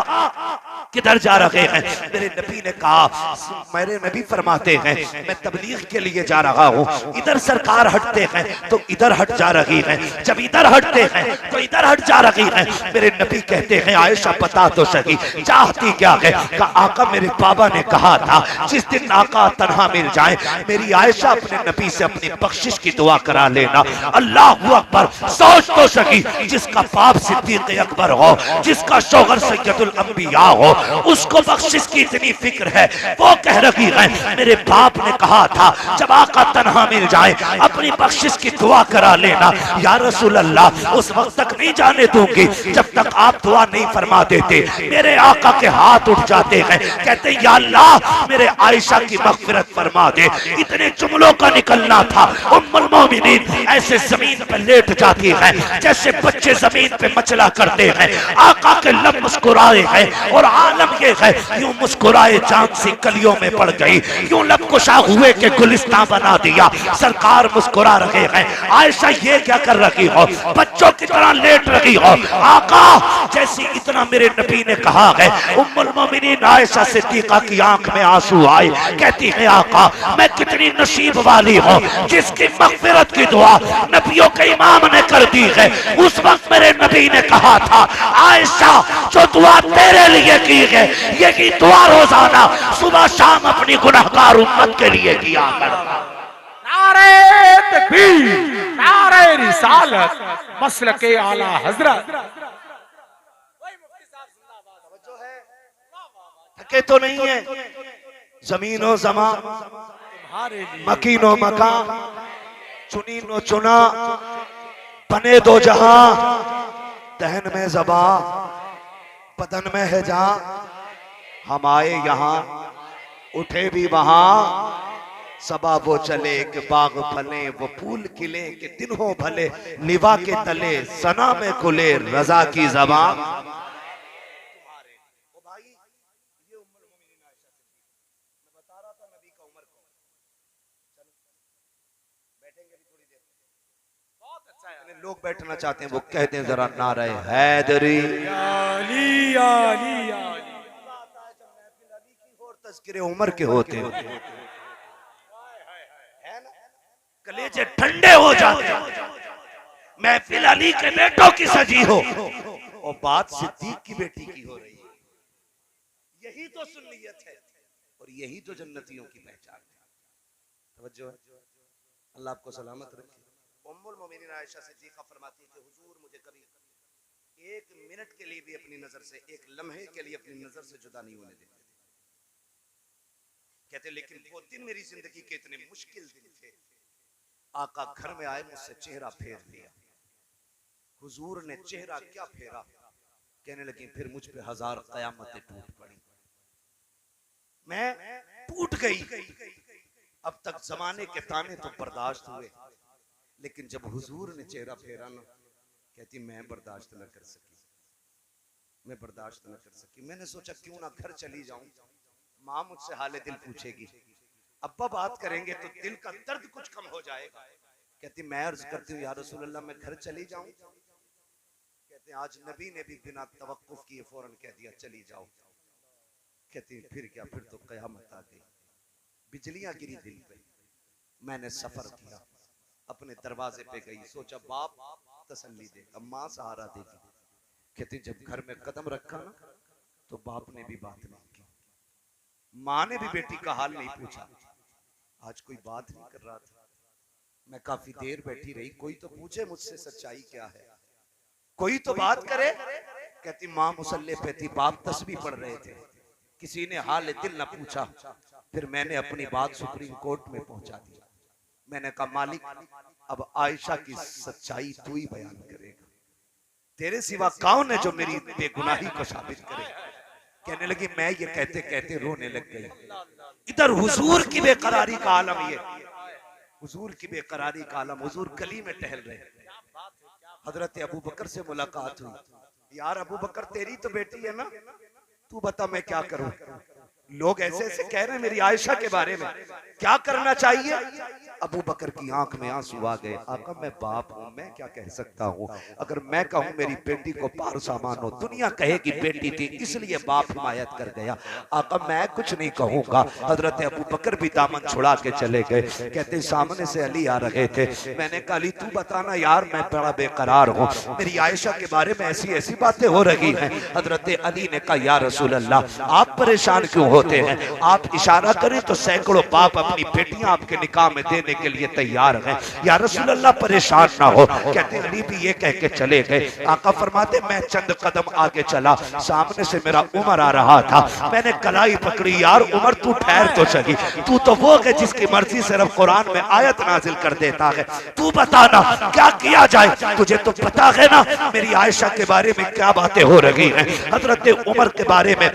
किधर जा रहे हैं? मेरे नबी ने कहा, मेरे नबी फरमाते हैं मैं तबलीग के लिए जा रहा हूँ। इधर सरकार हटते हैं तो इधर हट जा रही है, जब इधर हटते हैं तो इधर हट जा रही है। मेरे नबी कहते हैं आयशा बता तो सही चाहती क्या है? का आका मेरे बाबा ने कहा था जिस दिन आका तन्हा मिल जाए मेरी आयशा अपने नबी से अपनी बख्शिश की दुआ करा लेना। अल्लाह अकबर, सोच तो सही, जिसका बाप सिद्दीक अकबर हो, जिसका शौहर सैयदुल अंबिया हो, उसको बख्शिश की इतनी फिक्र है। वो कह रही है मेरे बाप ने कहा था जब आका तन्हा मिल जाए अपनी बख्शिश की दुआ करा लेना। या रसूल अल्लाह उस वक्त तक नहीं जाने दूंगी जब तक आप दुआ नहीं फरमा देते। मेरे आका के हाथ उठ जाते हैं, कहते या अल्लाह मेरे आयशा की मगफिरत फरमा दे। इतने जुमलों का निकलना था। उम्मुल मोमिनीन ऐसे जमीन पर लेट जाती है जैसे बच्चे जमीन पे मचला करते हैं। आका के लब मुस्कुराए हैं और आलम ये है यूं मुस्कुराए चांद सी कलियों में पड़ गई, यूं लब कुशा हुए के गुलिस्तां बना दिया। सरकार मुस्कुरा रहे हैं। आयशा ये क्या कर रही हो? बच्चों की तरह लेट रही हो। आका जैसी इतना मेरे नबी ने कहा है। उम्मुल मोमिनीन आयशा सिद्दीका की आंख में आंसू आए, कहती है आका मैं कितनी नसीब वाली हूं जिसकी मगफिरत की दुआ नबियों के इमाम ने कर दी है। उस वक्त मेरे नबी ने कहा था आयशा जो दुआ तेरे लिए की है यही दुआ रोजाना सुबह शाम अपनी गुनहगार उम्मत के लिए किया करता। नारे तकबीर, नारे रिसालत, मसलके आला हजरत। जो है थके तो नहीं है, जमीनो जमा तुम्हारे लिए मकीनो मका चुनीनो चुना बने दो जहां, दहन में जबा बदन में है जहां, हम आए यहां उठे भी वहां, सबा वो चले कि बाग फले वो फूल खिले कि दिन हो भले, लिवा के तले सना में खुले रजा की जबान। लोग बैठना चाहते हैं, वो कहते हैं जरा नारे हैदरी और तज़किरे उमर के होते हैं, कलेजे ठंडे हो जाते हैं। महफिल अली के बेटों की सजी हो और बात सिद्दीक की बेटी की हो रही है। यही तो सुन्नियत है और यही तो जन्नतियों की पहचान है। तवज्जो है, अल्लाह आपको सलामत रखे। उम्मुल मोमिनीन आयशा सिद्दीक़ा फरमाती है कि हुजूर मुझे कभी एक मिनट के लिए भी अपनी नजर से, एक लम्हे के लिए अपनी नजर से जुदा नहीं होने देते थे। कहते लेकिन वो दिन मेरी जिंदगी के इतने मुश्किल दिन थे, आका घर में आए मुझसे चेहरा फेर लिया। हुजूर ने चेहरा क्या फेरा, कहने लगी फिर मुझ पे 1000 कयामतें टूट पड़ी, मैं टूट गई। अब तक जमाने के ताने तो बर्दाश्त हुए, लेकिन जब हुजूर ने चेहरा फेरा ना, कहती मैं बर्दाश्त न कर सकी, मैं बर्दाश्त न कर सकी। मैंने सोचा क्यों ना घर चली जाऊं, माँ मुझसे हाले दिल पूछेगी, अब्बा बात करेंगे तो दिल का दर्द कुछ कम हो जाएगा। कहती मैं अर्ज करती हूँ या रसूल अल्लाह मैं घर चली जाऊं। कहते आज नबी ने भी बिना तवक्कुफ किए फौरन कह दिया चली जाओ। कहती फिर क्या, फिर तो कयामत आ गई, बिजलियां गिरी दिल पे। मैंने सफर किया, अपने दरवाजे पे गई, सोचा बाप तसल्ली देगा, माँ सहारा देगी। कहती जब घर में कदम रखा ना तो बाप ने भी बात नहीं की, माँ ने भी बेटी का हाल नहीं पूछा। आज कोई बात नहीं कर रहा था, मैं काफी देर बैठी रही, कोई तो पूछे मुझसे सच्चाई क्या है, कोई तो बात करे। कहती माँ मुसल्ले पे थी, बाप तस्बीह पढ़ रहे थे, किसी ने हाल दिल न पूछा। फिर मैंने अपनी बात सुप्रीम कोर्ट में पहुंचा दी। मैंने कहा मालिक अब आयशा की सच्चाई तू ही बयान करेगा, तेरे सिवा कौन है जो मेरी बेगुनाही को साबित करे। कहने लगी मैं ये कहते कहते रोने लग गई। इधर हुजूर की बेकरारी का आलम, ये हुजूर की बेकरारी का आलम। हुजूर गली में टहल रहे, हजरत अबू बकर से मुलाकात हुई। यार अबू बकर तेरी तो बेटी है ना, तू बता मैं क्या करूं। लोग ऐसे ऐसे कह रहे हैं मेरी आयशा के बारे में, क्या करना चाहिए। अबू बकर की आंख में आंसू आ गए। आका मैं बाप हूं, मैं क्या कह सकता हूं। अगर मैं कहूं मेरी बेटी को पारसा मानो, दुनिया कहे कि बेटी थी इसलिए बाप हिमायत कर गया। आका मैं कुछ नहीं कहूंगा। हजरत अबू बकर भी दामन छुड़ा के चले गए। कहते सामने से अली आ रहे थे, मैंने कहा अली तू बताना यार मैं बड़ा बेकरार हूँ, मेरी आयशा के बारे में ऐसी ऐसी बातें हो रही हैं। हजरत अली ने कहा या रसूल अल्लाह आप परेशान क्यों होते हैं, आप इशारा करें तो सैकड़ों बाप अपनी बेटियां आपके निकाह में देने के लिए तैयार हैं, या रसूल अल्लाह परेशान ना हो। कहते अली भी ये कह के चले गए। आका फरमाते मैं चंद कदम आगे चला, सामने से मेरा उमर आ रहा था, मैंने कलाई पकड़ी, यार उमर तू ठहर तो सही, तू तो वो है जिसकी मर्जी से रब कुरान में आयत नाजिल कर देता है, तू बताना क्या किया जाए। तुझे तो पता है ना मेरी आयशा के बारे में क्या बातें हो रही हैं। हजरत उमर के बारे में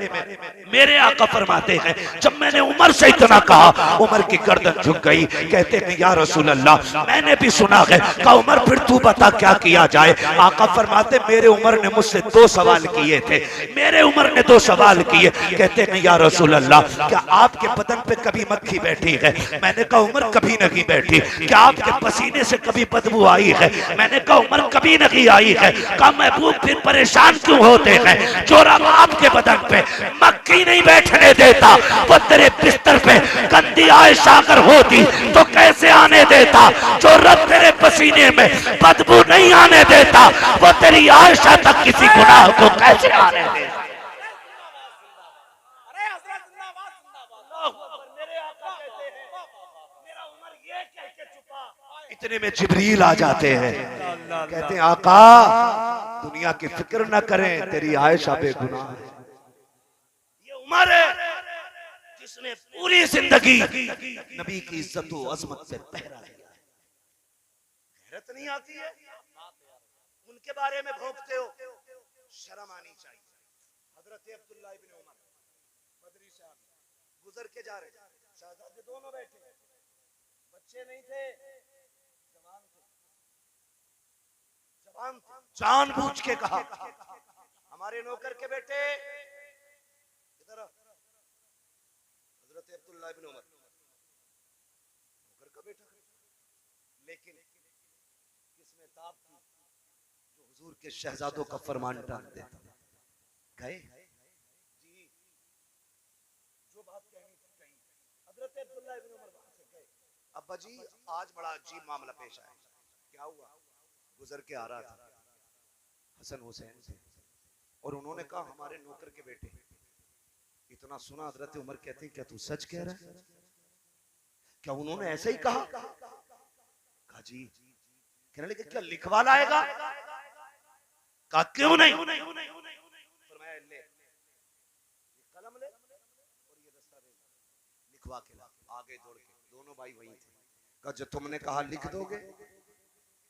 मेरे आका फरमाते हैं जब मैंने उमर से इतना कहा उमर की गर्दन झुक गई। कहते हैं या रसूल अल्लाह मैंने भी सुना है। कहा उमर फिर तू बता क्या किया जाए। आका फरमाते मेरे उमर ने मुझसे 2 सवाल किए थे, मेरे उमर ने 2 सवाल किए। कहते हैं या रसूल अल्लाह क्या आपके बदन पे कभी मक्खी बैठी है। मैंने कहा उमर कभी नहीं बैठी। क्या आपके पसीने से कभी बदबू आई है। मैंने कहा उमर कभी नहीं आई है। कहा महबूब फिर परेशान क्यों होते हैं, जो रब आपके बदन पे मक्खी नहीं बैठने देता वो तेरे बिस्तर पे गंदी आयशा अगर होती तो कैसे आने देता। जो रब तेरे पसीने में बदबू नहीं आने देता वो तेरी आयशा तक किसी गुनाह को कैसे आने देता। इतने में जिब्रील आ जाते हैं, कहते हैं आका दुनिया की फिक्र न करें, तेरी आयशा बेगुनाह है। ये उमर है जिसने पूरी जिंदगी नबी की इज्जत और अजमत से पहरा दिया है। गैरत नहीं आती है? उनके बारे में भोंकते हो, शर्म आनी चाहिए। हजरत अब्दुल्लाह इब्न उमर बदरी साहब गुजर के जा रहे, शहजादे दोनों बैठे, बच्चे नहीं थे, जवान थे, जवान थे। जानबूझ के कहा, हमारे नौकर के बेटे इधर आ। हजरत अब्दुल्लाह इब्न उमर नौकर का बेटा, लेकिन किसमें ताब थी जो हुजूर के शहजादों का फरमान टाल देता। गए जी, जो बात कहनी थी कही। हजरत अब्दुल्लाह इब्न उमर वहां से गए। अब्बा जी आज बड़ा अजीब मामला पेश आया। क्या हुआ? गुजर के आ रहा था, हसन हुसैन थे, और उन्होंने कहा हमारे नौकर के बेटे। इतना सुना हजरत उमर कहते हैं क्या तू सच कह रहा है? क्या उन्होंने ऐसे ही कहा? कहा जी। कहने लगे क्या लिखवा लाएगा? कहा क्यों नहीं? फरमाया ले ये कलम ले और ये दस्तावेज लिखवा के ला। आगे दौड़ के दोनों भाई वहीं थे। कहा जो तुमने कहा लिख दोगे?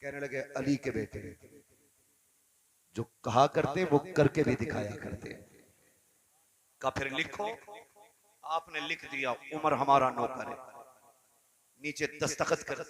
कहने लगे अली के बेटे जो कहा करते वो करके भी दिखाया करते। का फिर लिखो। आपने लिख दिया, उमर हमारा नौकर है। नीचे दस्तखत कर,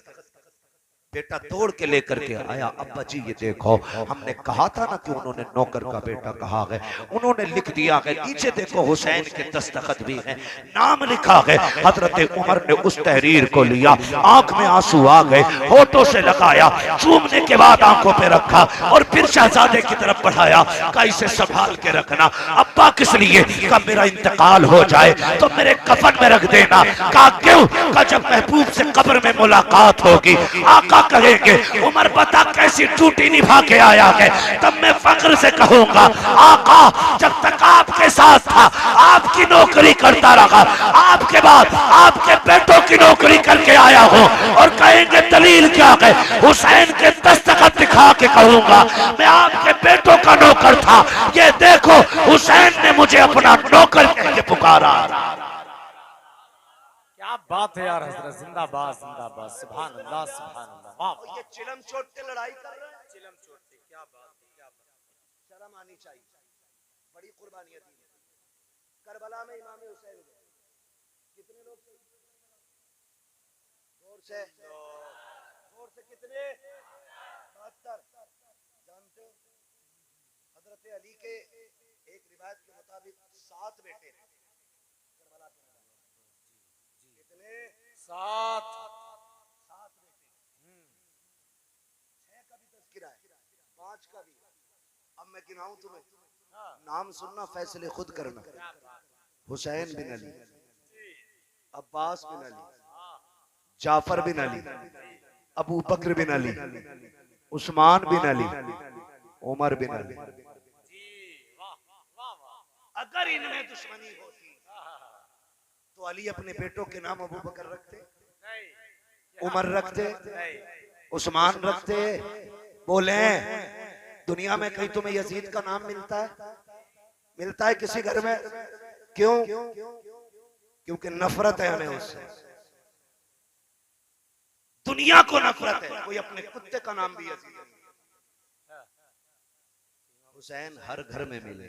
बेटा तोड़ के लेकर के आया। अब्बा जी ये देखो, हमने कहा था ना कि उन्होंने नौकर का बेटा कहा है, उन्होंने लिख दिया है। नीचे देखो हुसैन के दस्तखत भी हैं, नाम लिखा है। हजरत उमर ने उस तहरीर को लिया, आंख में आंसू आ गए, होठों से लगाया, चूमने के बाद आंखों पे रखा और फिर शहजादे की तरफ बढ़ाया। कहा इसे संभाल के रखना। अब्बा किस लिए? कहा मेरा इंतकाल हो जाए तो मेरे कफन में रख देना। कहा क्यों? कहा जब महबूब से कब्र में मुलाकात होगी आका कहेंगे उमर बता कैसी ड्यूटी निभा के आया है, तब मैं फख्र से कहूंगा आका जब तक आपके साथ था आपकी नौकरी करता रहा, आपके बाद आपके बेटों की नौकरी करके आया हूं। और कहेंगे दलील क्या है? हुसैन के दस्तखत दिखा के कहूंगा मैं आपके बेटों का नौकर था। ये देखो हुसैन ने मुझे अपना नौकर कह के पुकारा। क्या बात है यार हजरत, जिंदाबाद जिंदाबाद, सुभान अल्लाह सुभान अल्लाह। वाह ये चिलम चोट के लड़ाई कर रहे हैं, चिलम चोटी, क्या बात है, क्या बात। शर्म आनी चाहिए। बड़ी कुर्बानियां दी करबला में। इमाम हुसैन कितने लोग थे? जोर से कितने? 72। जानते हो हजरत अली के एक रिवायत के मुताबिक 7 बेटे थे करबला के। कितने? 7 बेटे। 6 का भी तज़किरा है, 5 का भी। अब मैं गिनाऊं तुम्हें, नाम सुनना, फैसले खुद करना। हुसैन बिन अली, अब्बास बिन अली, जाफर बिन अली, अबू बकर बिन अली, उस्मान बिन अली, उमर बिन अली। अगर इनमें दुश्मनी होती तो अली अपने बेटों के नाम अबू बकर रखते, उमर रखते, उस्मान रखते। बोले दुनिया में कहीं तुम्हें यजीद का नाम मिलता है? मिलता है किसी घर में? क्यों? क्योंकि नफरत है हमें उससे। दुनिया को नफरत है। कोई अपने कुत्ते का नाम भी यजीद है। हुसैन हर घर में मिले।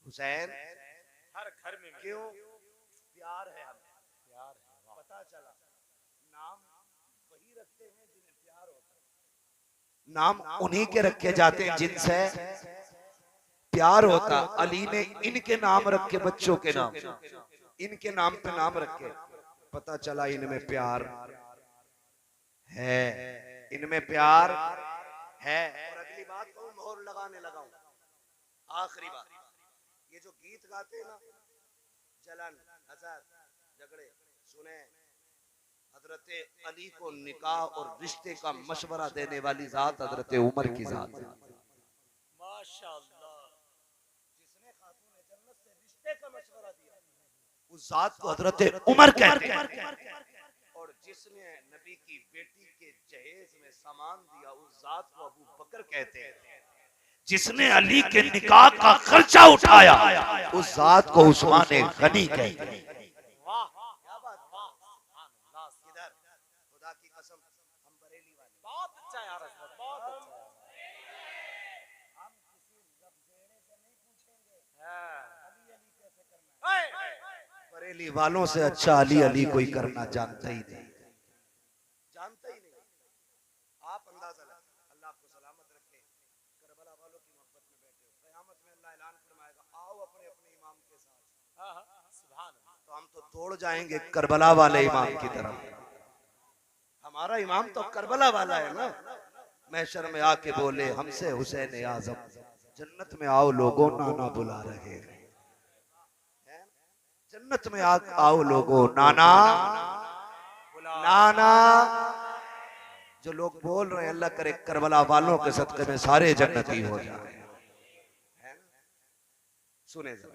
हुसैन हर घर में। क्यों? प्यार है हमें, प्यार है। पता चला नाम वही रखते हैं जिन्हें प्यार होता है। नाम उन्हीं के रखे जाते हैं जिनसे प्यार होता। अली ने इनके नाम रखे, बच्चों के नाम, इनके नाम पे नाम रखे। पता चला इनमें प्यार है, इनमें प्यार है। और अगली बात को मोहर लगाने लगा हूं, आखिरी बात। ये जो गीत गाते हैं ना, जलन, हसद, झगड़े, सुने हजरत अली को निकाह और रिश्ते का मशवरा देने वाली जात हजरत उमर की जात है। माशाअल्लाह। जिसने खातून जन्नत से रिश्ते का मशवरा दिया उस जात को हजरत उमर कहते हैं। और जिसने नबी की बेटी के जहेज में सामान दिया उस जात को अबू बकर कहते हैं। जिसने अली के निकाह का खर्चा उठाया उस जात को उस्मान गनी कहते हैं। वाह क्या बात, वाह सुभान अल्लाह। किधर खुदा की कसम हम बरेली वाले बहुत अच्छा यार, हजरत बहुत अच्छा है। हम किसी रबजेड़े से नहीं पूछेंगे हाँ। अली अली कैसे करना है। बरेली वालों से अच्छा अली अली कोई करना जानता ही नहीं, जानता ही नहीं। आप अंदाजा लगाएं। अल्लाह आपको सलामत रखे। करबला वालों की मोहब्बत में बैठे हो, क़यामत में अल्लाह ऐलान फरमाएगा आओ अपने अपने इमाम के साथ। हाँ, हाँ, सुभान अल्लाह। तो हम तो दौड़ जाएंगे करबला वाले इमाम की तरफ। हमारा इमाम तो करबला वाला है ना। महशर में आके बोले हमसे हुसैन आजम जन्नत में आओ लोगों नाना बुला रहे हैं। जन्नत में आओ लोगों नाना नाना। जो लोग बोल रहे हैं अल्लाह करे करबला वालों के सदक़े में सारे जन्नती हो जाए। सुने जरा,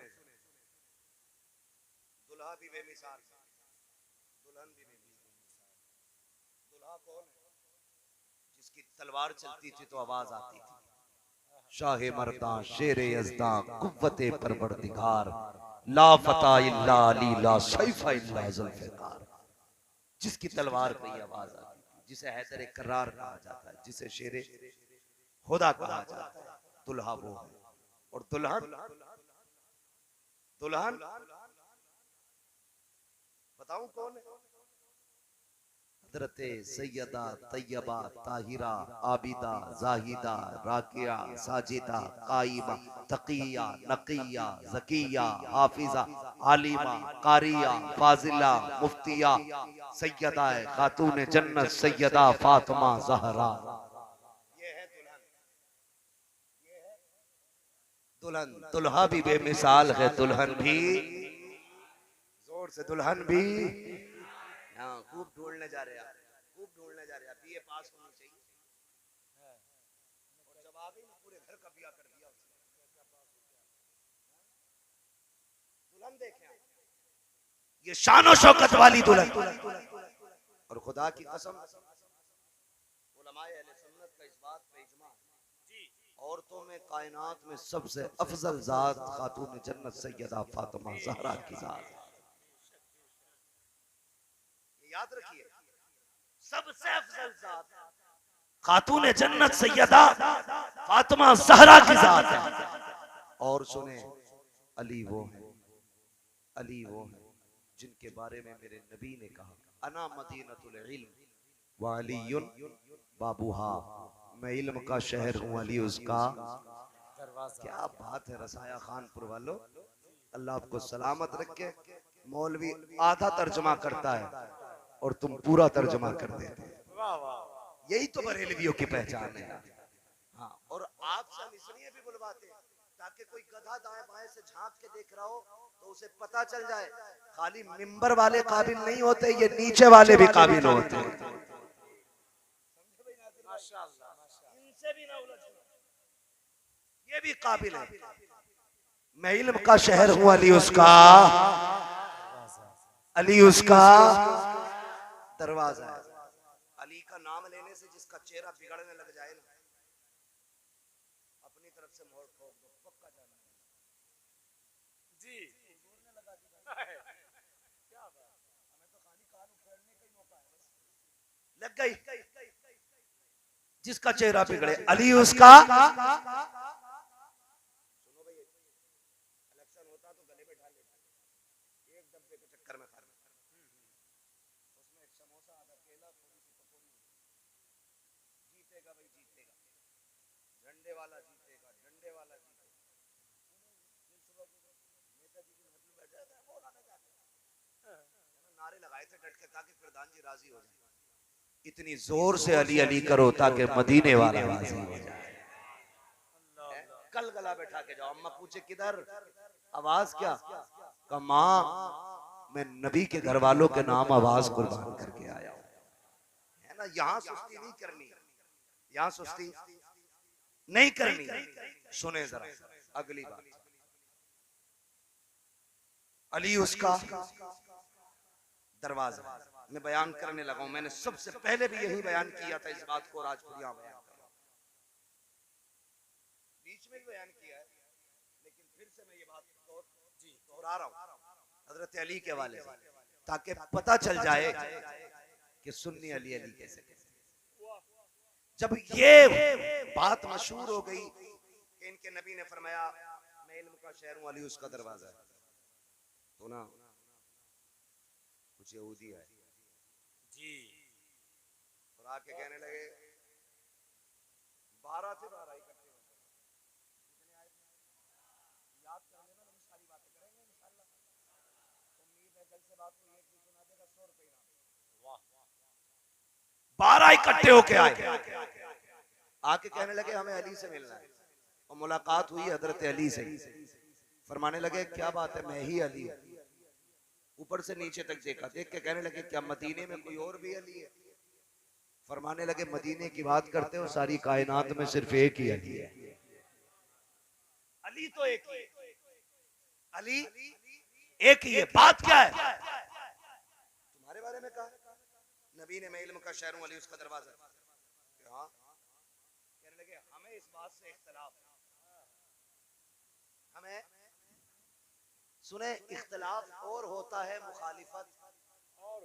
दुल्हा भी बेमिसाल, दुल्हन भी बेमिसाल। दुल्हा कौन है? जिसकी तलवार चलती थी तो आवाज आती थी शाहे मर्दा शेरे यज़दा कुव्वते परवरदिगार ला फता इल्ला अली ला सैफा इल्ला ज़ुल्फ़िकार। जिसकी तलवार पे ये आवाज आती थी, जिसे हैदर करार कहा जाता है, जिसे शेरे खुदा कहा जाता है, दुल्हा वो है। और दुल्हन दुल्हन बताऊं कौन है? हजरत सैयदा तैयबा ताहिरा आबिदा जाहिदा राकिया साजिदा काइमा तकिया नकिया जकिया हाफिजा आलिमा कारिया फाजिला मुफ्तिया सैयदा खातून जन्नत सैयदा फातिमा ज़हरा। ये है दुल्हन, ये है दुल्हन। दुल्हा भी बेमिसाल है, दुल्हन भी जोर से दुल्हन भी। हाँ खूब ढूंढने जा रहे हैं, खूब ढूंढने जा रहे हैं। बीए पास होनी चाहिए और जब आ गई ना पूरे घर का बिया कर दिया उसने। दुल्हन देखें ये शान और शौकत वाली दुल्हन। और खुदा की कसम उलमाए अहले सुन्नत का इस बात पे इजमा है, औरतों में कायनात में सबसे अफजल जात खातून जन्नत सैयदा फातिमा ज़हरा की जात है। याद रखिए सबसे अफजल जात खातून जन्नत सैयदा फातिमा ज़हरा की जात है। और सुने अली वो है, अली वो है जिनके बारे में मेरे नबी ने कहा अना मदीनतुल इल्म व अलीयुन बाबूहा। मैं इल्म का शहर हूँ, अली उसका दरवाजा। क्या बात है रसाया खानपुर वालों, अल्लाह आपको सलामत रखे। मौलवी आधा तर्जमा करता है और तुम पूरा तर्जमा कर देते हैं। वाह वाह। यही तो बरेलवियों की पहचान है। हाँ, और आपसे हम इसलिए भी बुलवाते हैं ताकि कोई गधा दाएं बाएं से झांक के देख रहा हो तो उसे पता चल जाए खाली मिंबर वाले काबिल नहीं होते, ये नीचे वाले भी काबिल होते हैं। माशाअल्लाह माशाअल्लाह। इनसे भी ना उलझो, ये भी काबिल है। मैं इल्म का शहर हूँ, अली उसका, अली उसका दरवाजा है। अली का नाम लेने से जिसका चेहरा बिगड़ने लग जाए ना अपनी तरफ से मोहर ठोक दो, पक्का जाना जी। क्या बात। हमें तो खाली कान उखेड़ने का ही मौका है बस। लग गई। जिसका चेहरा बिगड़े अली उसका। सुनो भाई इलेक्शन होता तो गले में ढाल लेते, एक डब्बे के चक्कर में खा रहे। उसमें एक समोसा आधा केला थोड़ी सी पकौड़ी, जीतेगा भाई जीतेगा, झंडे वाला जीतेगा, डंडे वाला जीतेगा। नेताजी की महफिल में बैठा था, मौलाना जाके नारे लगाए थे डट के ताकि प्रधान जी राजी हो जाए। इतनी जोर से अली अली करो ताकि मदीने वाला राजी हो जाए। कल गला बैठा के जाओ, अम्मा पूछे किधर, आवाज क्या, कमा मैं नबी के घर वालों के नाम आवाज कुर्बान करके आया हूं। है ना, यहां सुस्ती नहीं करनी, यहां सुस्ती नहीं करनी। सुने जरा अगली बात, अली उसका दरवाजा। मैं बयान करने लगा हूं, मैंने सबसे पहले भी यही बयान किया था इस बात को, और आज फिर यहां बयान कर रहा हूं। बीच दोहरा रहा हूं हजरत अली के हवाले से, ताकि पता चल जाए कि सुन्नी अली अली कैसे कैसे। जब ये बात मशहूर हो गई कि इनके नबी ने फरमाया मैं इल्म का शहर हूं, अली उसका दरवाजा है, तो ना कुछ यहूदी आए जी और आके कहने लगे 12 से 12 इकट्ठे हो गए। कितने आए याद कर लेना, हम सारी बातें करेंगे इंशाअल्लाह। उम्मीद है कल से बात को एक भी सुना देगा 100 रुपए इनाम। वाह 12 इकट्ठे होके आए, आके कहने लगे हमें अली से मिलना है। और मुलाकात हुई हजरत अली से, फरमाने लगे क्या बात है, मैं ही अली हूं। ऊपर से नीचे तक देखा, देख के कहने लगे क्या मदीने में कोई और भी अली है? फरमाने लगे मदीने की बात करते हो, सारी कायनात में सिर्फ एक ही अली है। अली तो एक ही, अली एक ही है। बात क्या है? तुम्हारे बारे में कहा नबी ने मैं इल्म का शहर हूं, अली उसका दरवाजा। हाँ, कहने लगे हमें इस बात से इख्तलाफ है। हमें सुने, इख्तलाफ और होता है मुखालिफत और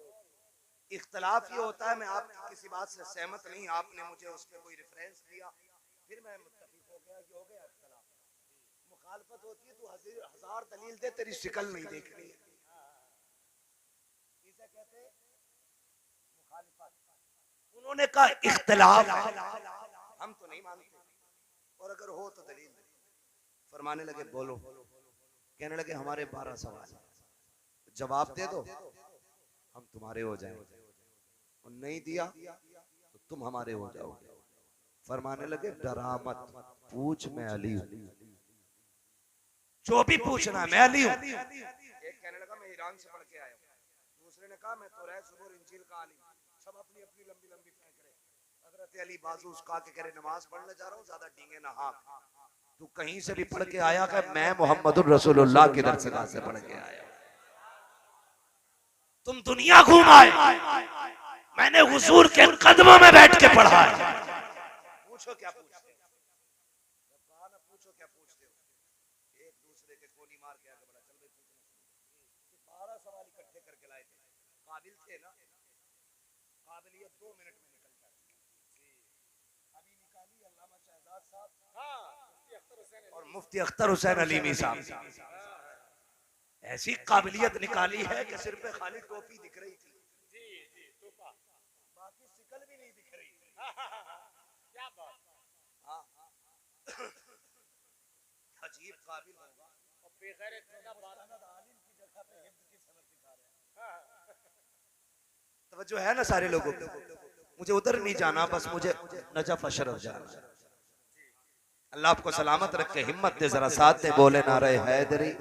इख्तलाफ ये होता है मैं आपकी किसी बात से सहमत नहीं, आपने मुझे उस पर कोई रेफरेंस दिया, फिर मैं मुत्तफिक हो गया कि हो गया इख्तलाफ। मुखालफत होती है तू हजार दलील दे, तेरी शिकल नहीं देखनी है, इसे कहते हैं मुखालिफत। उन्होंने कहा इख्तलाफ हम तो नहीं मानते, और अगर हो तो दलील दे। फरमाने लगे बोलो। कहने लगे हमारे 12 सवाल, जवाब दे दो हम तुम्हारे हो जाएंगे, और नहीं दिया तो तुम हमारे हो जाओगे। फरमाने लगे डरा मत, पूछ मैं अली हूं, जो भी पूछना मैं अली हूं। एक कहने लगा मैं ईरान से पढ़ के आया हूं, दूसरे ने कहा मैं तौरात ज़बूर इंजील का आलिम। सब अपनी अपनी लंबी लंबी फेंक रहे। हजरत अली बाजू उसका के करे नमाज पढ़ने जा रहा हूं, ज्यादा डींगे ना हाँक, तू कहीं से भी पढ़ के आया कि मैं मोहम्मदुर रसूलुल्लाह की दरगाह से पढ़ के आया। तुम दुनिया घूम आए, मैंने हुजूर के कदमों में बैठ के पढ़ा है। पूछो क्या पूछते हो, कहा ना पूछो क्या पूछते हो। एक दूसरे के गोली मार के आगे बढ़ा, चल भाई पूछना। 12 सवाल इकट्ठे करके लाए थे, काबिल थे ना, काबिलियत 2 मिनट में निकल जाती है। अभी निकाली अल्लामा शहजाद साहब और मुफ्ती अख्तर हुसैन अलीमी साहब, ऐसी काबिलियत निकाली है कि सिर पे खाली टोपी दिख रही थी, जी जी टोपा, बाकी शिकल भी नहीं दिख रही थी। क्या बात। हाँ अजीब काबिल होगा, और बेगैरत का बात आलिम की जगह पे हिफ्ज की सनद दिखा रहे हैं। तवज्जो है ना सारे लोगों को? मुझे उधर नहीं जाना, बस मुझे नजफ अशरफ जाना है। अल्लाह आपको सलामत रखे, हिम्मत दे, जरा साथ दे, बोले नारे हैदरी।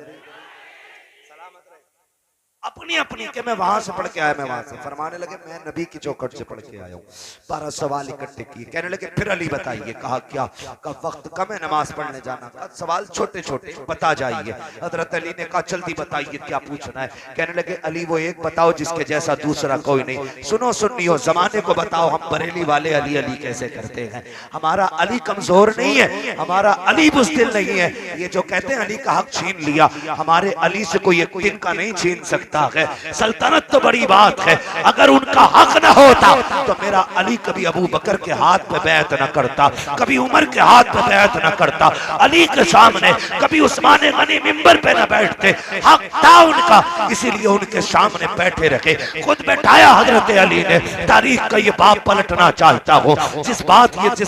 अपनी अपनी के मैं वहां से पढ़ के आया, मैं वहां से। फरमाने लगे मैं नबी की चौखट से पढ़ के आया हूँ। 12 सवाल इकट्ठे किए। कहने लगे फिर अली बताइए। कहा क्या? का वक्त कम है नमाज पढ़ने जाना का, सवाल छोटे छोटे बता जाइए। हजरत अली ने कहा जल्दी बताइए क्या पूछना है। कहने लगे अली वो एक बताओ जिसके जैसा दूसरा कोई नहीं। सुनो सुन्नियो, जमाने को बताओ हम बरेली वाले अली अली कैसे करते हैं। हमारा अली कमजोर नहीं है, हमारा अली बुज़दिल नहीं है। ये जो कहते हैं अली का हक छीन लिया, हमारे अली से कोई एक दिन का नहीं छीन सकता है। सल्तनत तो बड़ी बात है, अगर उनका हक न होता तो मेरा अली कभी अबू बकर के हाथ पे बैत न करता, कभी उमर के हाथ पे बैत न करता, अली के सामने कभी उस्मान गनी मिंबर पे न बैठते। हक था उनका, इसीलिए उनके सामने बैठे रखे। खुद बैठाया हजरत अली ने। तारीख का ये बाप पलटना चाहता हो, जिस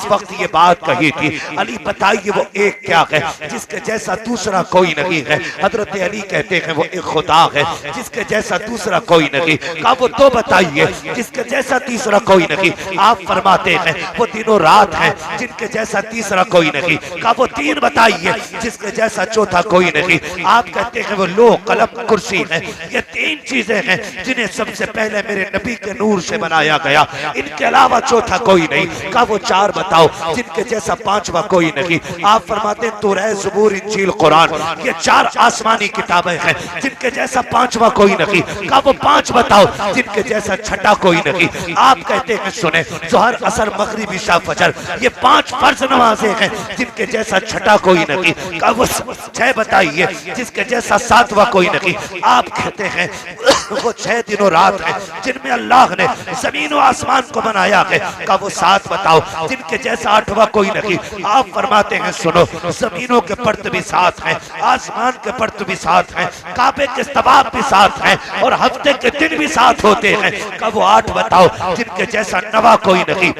वक्त ये बात कही थी, अली बताइए वो एक क्या है जिसके जैसा दूसरा कोई नहीं है। हजरत अली कहते हैं वो एक खुदा है जिसके जैसा दूसरा कोई नहीं। कहा वो तो बताइए जिसके जैसा तीसरा कोई नहीं। आप फरमाते हैं वो दिनों रात है जिनके जैसा तीसरा कोई नहीं। कहा वो 3 बताइए जिसके जैसा चौथा कोई नहीं। आप कहते हैं वो लोह कलम कुर्सी है। ये 3 चीजें हैं जिन्हें सबसे पहले मेरे नबी के नूर से बनाया गया, इनके अलावा चौथा कोई नहीं। कहा वो 4 बताओ जिनके जैसा 5वां कोई नहीं। आप फरमाते तौरात ज़बूर इंजील कुरान, ये 4 आसमानी किताबें हैं जिनके जैसा 5वां कोई नहीं। कहा वो 5 बताओ जिनके जैसा छठा कोई नहीं। आप कहते हैं सुने, जोहर असर मगरिब इशा फजर ये 5 फर्ज नमाजें हैं जिनके जैसा छठा कोई नहीं। कहा वो 6 बताइए जिसके जैसा 7वां कोई नहीं। आप कहते हैं वो 6 दिनों रात है जिनमें अल्लाह ने जमीन और आसमान को बनाया है। कहा वो 7 बताओ जिनके जैसा 8वां कोई नहीं। आप फरमाते हैं सुनो, जमीनों के पर्त भी 7 हैं, आसमान के पर्त भी 7 हैं, काबे के तवाफ भी 7 हैं और हफ्ते के दिन भी 7 होते हैं। कब वो 8 बताओ जिनके जैसा 9वां कोई नहीं।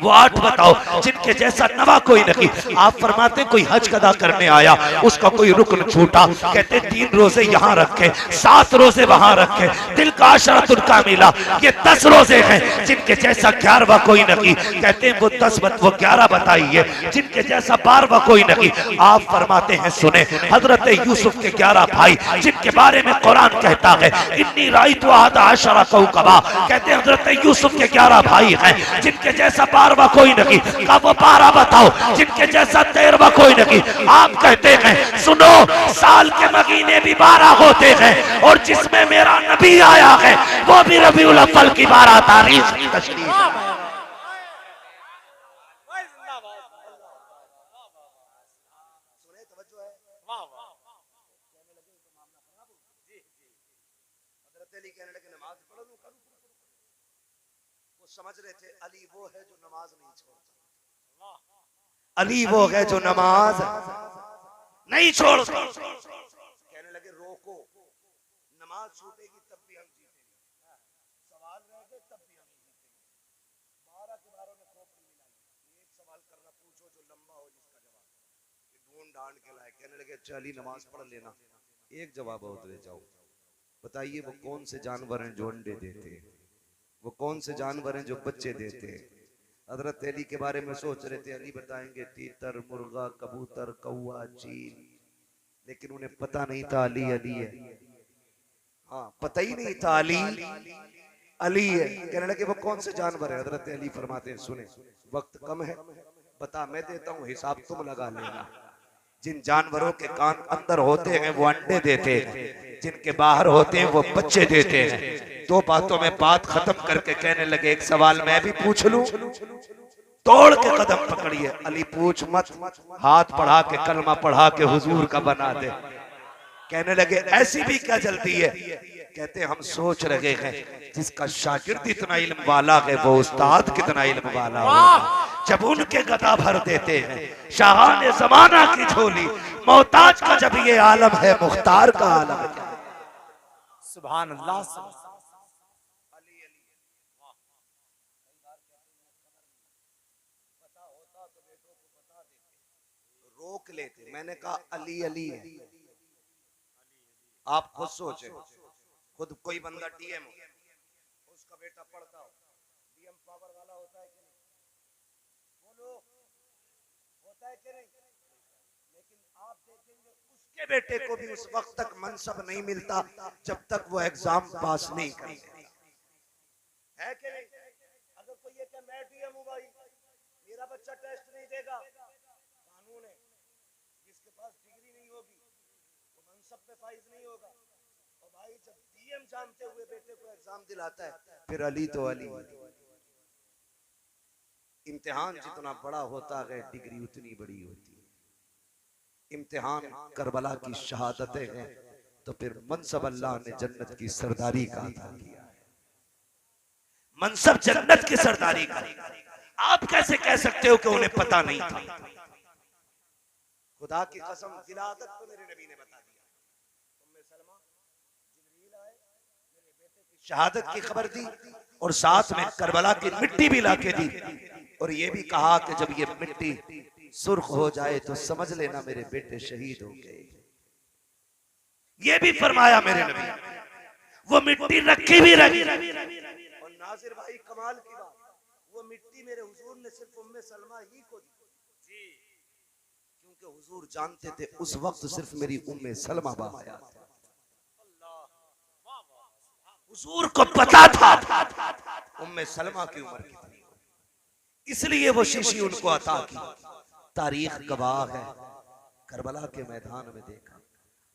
वो 8 बताओ जिनके जैसा 9वां कोई नहीं। आप फरमाते कोई हज अदा करने आया, उसका कोई रुकन छूटा, कहते 3 रोजे यहाँ रखे, 7 रोजे वहां रखे, दिल का अशरतुल कामिला ये 10 रोजे हैं जिनके जैसा 11वां कोई नहीं। कहते हैं वो 10 वो 11 बताइए जिनके जैसा 12वां कोई नहीं। आप फरमाते हैं सुने, हजरत यूसुफ के 11 भाई जिनके बारे में कुरान कहता है इन्नी राइतु अहदा अशरा कौकबा, कहते हैं हजरत यूसुफ के 11 भाई हैं जिनके जैसा 12वां कोई नहीं। कहा वो 12 बताओ जिनके जैसा 13वां कोई नहीं। आप कहते हैं सुनो, साल के महीने भी 12 होते हैं और जिसमें मेरा नबी आया है वो भी रबीउल अव्वल की 12 तारीख की तशरीफ है। समझ रहे थे अली वो है जो नमाज नहीं छोड़ता, अली वो है जो नमाज नहीं छोड़ता। कहने लगे रोको, नमाज छूटेगी तब भी हम जीतेंगे, सवाल रह गए तब भी हम जीतेंगे। 12 के 12 ने खोपड़ी मिलाई, एक सवाल करना पूछो जो लंबा हो जिसका जवाब ढूंढ ढांड के लाए। कहने लगे चली नमाज पढ़ लेना, एक जवाब और दे जाओ, बताइए वो कौन से जानवर हैं जो अंडे देते हैं, वो कौन से जानवर हैं जो बच्चे देते हैं। हजरत अली के बारे में सोच रहे थे, अली बताएंगे तीतर, मुर्गा, कबूतर, कौआ, चील, लेकिन उन्हें पता नहीं था अली अली है। हाँ, पता ही नहीं था अली अली है। कहने लगे वो कौन से जानवर है। हजरत अली फरमाते हैं सुने, वक्त कम है, बता मैं देता हूँ, हिसाब तुम लगा लेना। जिन जानवरों के कान अंदर होते हैं वो अंडे देते हैं, जिनके बाहर होते हैं वो बच्चे देते हैं। 2 बातों में बात खत्म करके कहने लगे एक सवाल मैं भी पूछ लूं। तोड़ के कदम पकड़िए, अली पूछ मत, हाथ बढ़ा के कलमा पढ़ा के हुजूर का बना दे। कहने लगे ऐसी भी क्या जल्दी है। कहते हम सोच रहे हैं जिसका शागिर्द इतना इल्म वाला है वो उस्ताद कितना इल्म वाला होगा। जब उनके गदा भर देते हैं शाहाने जमाना की झोली, मोहताज का जब ये आलम है मुख्तार का आलम है। सुभान अल्लाह। रोक लेते, मैंने कहा अली अली है। आप खुद सोचे, खुद कोई बंदा डीएम हो, उसका बेटा पढ़ता हो, डीएम पावर वाला होता है कि नहीं? बोलो, होता है कि नहीं? लेकिन आप देखेंगे उसके बेटे को भी उस वक्त तक मनसब नहीं मिलता जब तक वो एग्जाम पास नहीं करते, है कि नहीं? अगर कोई ये कहे मैं डीएम हूं भाई, मेरा बच्चा टेस्ट नहीं देगा, कानून है, जिसके पास डिग्री नहीं होगी वो मनसब पे फाइज नहीं होगा। और भाई जब डीएम जानते हुए बेटे को एग्जाम दिलाता है, फिर अली तो अली। इम्तिहान जितना बड़ा होता है डिग्री उतनी बड़ी होती है। इम्तिहान करबला की शहादतें हैं तो फिर मनसब अल्लाह ने जन्नत की सरदारी का अता किया है। मनसब जन्नत की सरदारी का। आप कैसे कह सकते हो कि उन्हें पता नहीं था। खुदा की कसम विलादत तो मेरे नबी ने बता दिया। उम्मे सलमा जिब्रील आए, मेरे बेटे की शहादत की खबर दी और साथ में करबला की मिट्टी भी लाके दी और ये भी कहा कि जब ये मिट्टी सुर्ख हो जाए तो समझ लेना मेरे बेटे शहीद हो गए। ये भी फरमाया मेरे नबी, वो मिट्टी रखी भी रखी। और नासिर भाई कमाल की बात, वो मिट्टी मेरे हुजूर ने सिर्फ उम्मे सलमा ही को दी, क्योंकि हुजूर जानते थे उस वक्त सिर्फ मेरी उम्मे सलमा बाहयात है। हुजूर को पता था उम्मे सलमा की उम्र कितनी, इसलिए वो शीशी उनको अता की। तारीख गवाह है, करबला के मैदान में देखा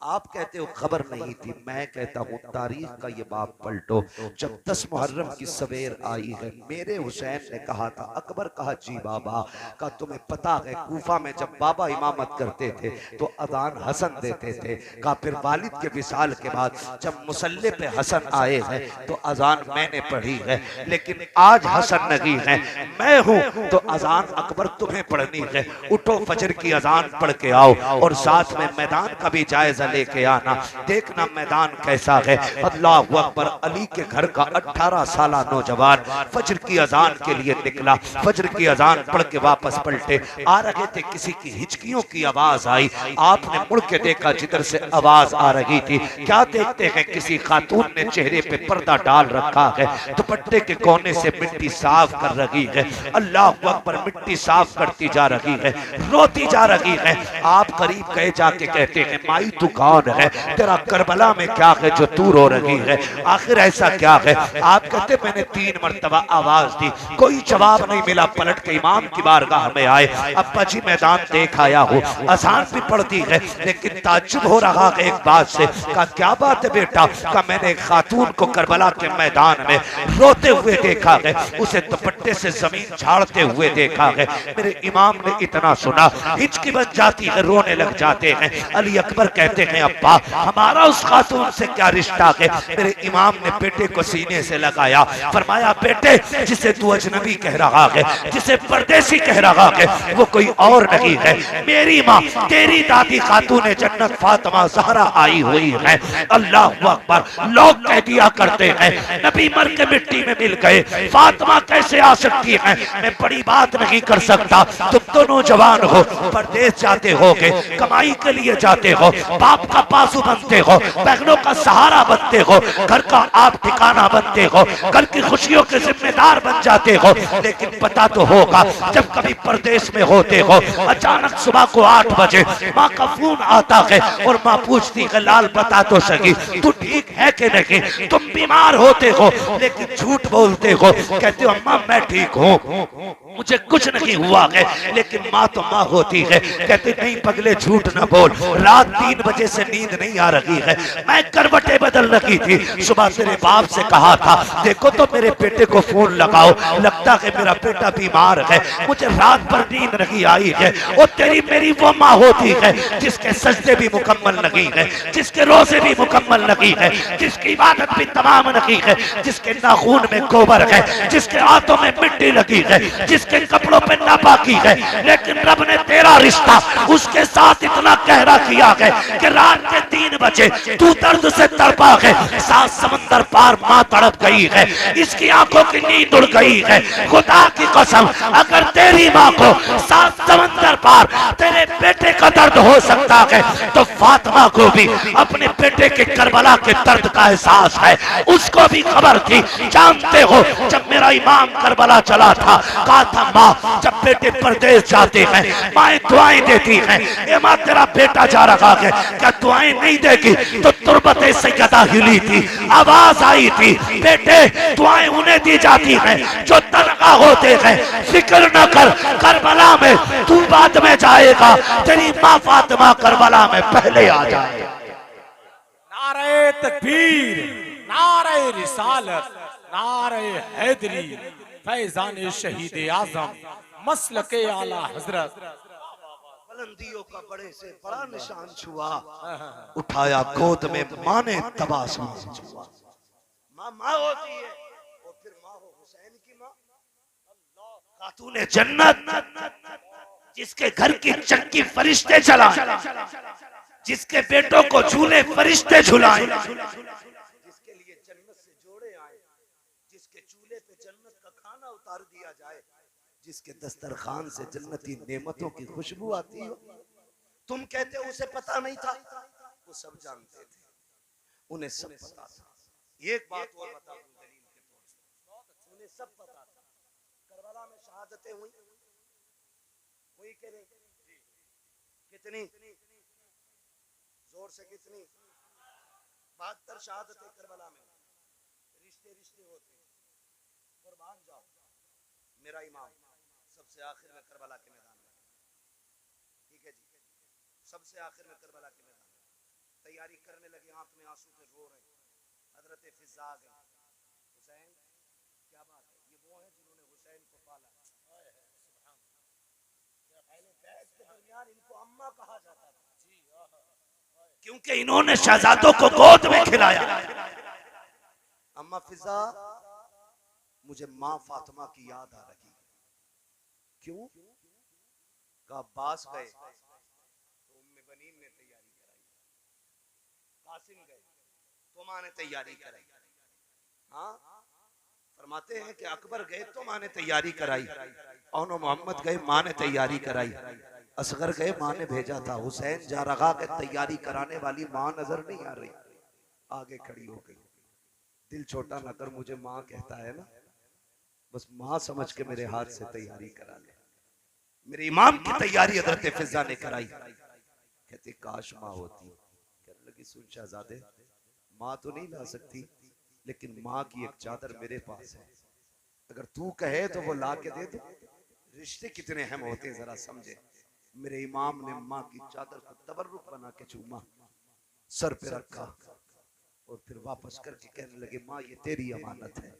आप कहते हो खबर नहीं थी, मैं कहता हूँ तारीख का ये बाब पलटो। जब 10 मुहर्रम की सवेर आई है, मेरे हुसैन ने कहा था, अकबर कहा जी बाबा, का तुम्हें पता है कूफा में जब बाबा इमामत करते थे तो अजान हसन देते थे। कहा फिर वालिद के विसाल के बाद जब मुसल्ले पे हसन आए हैं तो अजान मैंने पढ़ी है, लेकिन आज हसन नहीं है, मैं हूँ तो अजान अकबर तुम्हें पढ़नी है। उठो फजर की अजान पढ़ के आओ और साथ में मैदान का भी जायजा लेके आना, देखना मैदान कैसा है। अल्लाह अकबर। अली के घर का 18 साल नौजवान फजर की अजान के लिए निकला, फजर की अजान पढ़ के वापस पलटे आ रहे थे, किसी की हिचकियों की आवाज आई। आपने मुड़ के देखा जिधर से आवाज आ रही थी, क्या देखते हैं किसी खातून ने चेहरे पे पर्दा डाल रखा है, दुपट्टे के कोने से मिट्टी साफ कर रही है। अल्लाह अकबर। मिट्टी साफ करती जा रही है, रोती जा रही है। आप करीब गए जाके कहते हैं माई तू कौन है, तेरा करबला में क्या है जो तू रो रही है, आखिर ऐसा क्या है। आप कहते मैंने 3 मरतबा आवाज दी, कोई जवाब नहीं मिला। पलट के इमाम की बारगाह में आए, अब्बा जी मैदान देख आया हूँ, अजान भी पढ़ती है, लेकिन ताज्जुब हो रहा है एक बात से। का क्या बात है बेटा, का मैंने एक खातून को करबला के मैदान में रोते हुए देखा है, उसे दुपट्टे से जमीन झाड़ते हुए देखा है। मेरे इमाम ने इतना सुना, हिचकी बन जाती है, रोने लग जाते हैं। अली अकबर कहते हैं अब्बा हमारा उस खातून से क्या रिश्ता है। मेरे इमाम ने बेटे को सीने से लगाया, फरमाया बेटे जिसे तू अजनबी कह रहा है, जिसे परदेसी कह रहा है, वो कोई और नहीं है, मेरी माँ तेरी दादी खातून जन्नत फातिमा ज़हरा आई हुई है। अल्लाह अकबर। लोग कह दिया करते हैं नबी मर के मिट्टी में मिल गए, फातिमा कैसे आ सकती है। मैं बड़ी बात नहीं कर सकता, तुम दोनों जवान हो, परदेश जाते होगे, कमाई के लिए जाते हो, बाप का पासू बनते हो, बहनों का सहारा बनते हो, घर का आप ठिकाना बनते हो, घर की खुशियों के जिम्मेदार बन जाते हो। लेकिन पता तो होगा जब कभी परदेश में होते हो, अचानक सुबह को 8 बजे माँ का फोन आता है और माँ पूछती है लाल बता तो सही तू ठीक है कि नहीं। तुम बीमार होते हो लेकिन झूठ बोलते हो, कहते हो अम्मा मैं ठीक हूँ, मुझे कुछ नहीं हुआ है। लेकिन माँ तो माँ होती है, कहते नहीं पगले झूठ न बोल, रात 3 बजे से नींद नहीं आ रही है, मैं करवटें बदल रखी थी, सुबह तेरे बाप से कहा था देखो तो मेरे बेटे को फोन लगाओ, लगता है मेरा बेटा बीमार है, मुझे रात भर नींद नहीं आई है। और तेरी मेरी वो माँ होती है जिसके सजदे भी मुकम्मल नहीं है, जिसके रोजे भी मुकम्मल नहीं है, जिसकी इबादत भी तमाम नहीं है, जिसके नाखून में गोबर है, जिसके हाथों में मिट्टी लगी है, जिसके कपड़ों पे नापाकी है। लेकिन रब ने तेरा रिश्ता उसके साथ इतना गहरा किया है कि रात के 3 बजे तू दर्द से तड़पा है, 7 समंदर पार माँ तड़प गई है, इसकी आंखों की नींद उड़ गई है। खुदा की कसम अगर तेरी माँ को 7 समंदर पार तेरे बेटे का दर्द हो सकता है तो फातिमा को भी अपने बेटे के करबला के दर्द का एहसास है, उसको भी खबर थी। जानते हो जब मेरा इमाम करबला चला था, कहा था माँ जब बेटे परदेश जाते हैं माएं दुआएं देती हैं, ए माँ तेरा बेटा जा रहा है, क्या दुआएं नहीं देगी। तो तुरबते सैयदा हिली थी, आवाज आई थी बेटे दुआएं उन्हें दी जाती हैं जो तनखा होते हैं, फिक्र न कर, करबला में तू बाद में जाएगा, तेरी माँ फातिमा करबला में पहले आ जाए। नारे तकबीर, नारे रिसालत, नारे हैदरी, फैजान शहीद आजम, मसलके आला हजरत। बुलंदियों का बड़े से बड़ा निशान छुआ, उठाया गोद में माँ ने तबासुम छुआ। माँ माँ होती है और फिर माँ हो हुसैन की माँ, खातूने जन्नत जिसके घर की चक्की फरिश्ते चलाए, जिसके बेटों को झूले फरिश्ते झुलाए, जिसके लिए जन्नत से जोड़े आए, जिसके चूल्हे पे जन्नत का खाना उतार दिया जाए, जिसके दस्तरखान से जन्नती नेमतों की खुशबू आती हो। तुम कहते हो उसे पता नहीं था, वो सब जानते थे, उन्हें सब पता था। एक बात और बता दूं दलील के तौर से, उन्हें सब पता था। करबला में शहादतें हुई, हुई के नहीं, कितनी जोर से कितनी, 72 शहादतें करबला में। रिश्ते रिश्ते होते, कुर्बान जाओ। मेरा इमाम सबसे आखिर में करबला के मैदान में, ठीक है जी, सबसे आखिर में करबला के मैदान में तैयारी करने लगे, आंख में आंसू थे, रो रहे। हजरत फिजा आ गई, हुसैन क्या बात है, ये वो है जिन्होंने हुसैन को पाला। अहले बैत के दरमियान इनको अम्मा कहा जाता था, क्योंकि इन्होंने शहजादों को गोद में खिलाया। अम्मा फिजा, मुझे माँ फातिमा की याद आ रही। क्यों? का अब्बास गए तो उम्मे बनीन ने तैयारी कराई, कासिम गए तो माँ ने तैयारी कराई। हाँ, फरमाते हैं कि अकबर गए तो माँ ने तैयारी कराई, और मोहम्मद गए माँ ने तैयारी कराई, असगर गए माँ ने भेजा था। हुसैन जा रहा के तैयारी कराने वाली माँ नजर नहीं आ रही, आगे खड़ी हो गई। दिल छोटा न कर, मुझे माँ कहता है ना, बस माँ समझ के मेरे हाथ से तैयारी करा ले। मेरे इमाम की तैयारी हजरत फिजा ने कराई। कहते काश माँ होती। कहने लगी सुन शहजादे, माँ तो नहीं ला सकती, लेकिन माँ की एक चादर मेरे पास है, अगर तू कहे तो वो ला के दे दो। रिश्ते कितने अहम होते हैं जरा समझे। मेरे इमाम ने माँ की चादर को तबर्रुक बना के चूमा, सर पे रखा और फिर वापस करके कहने लगे माँ ये तेरी अमानत है,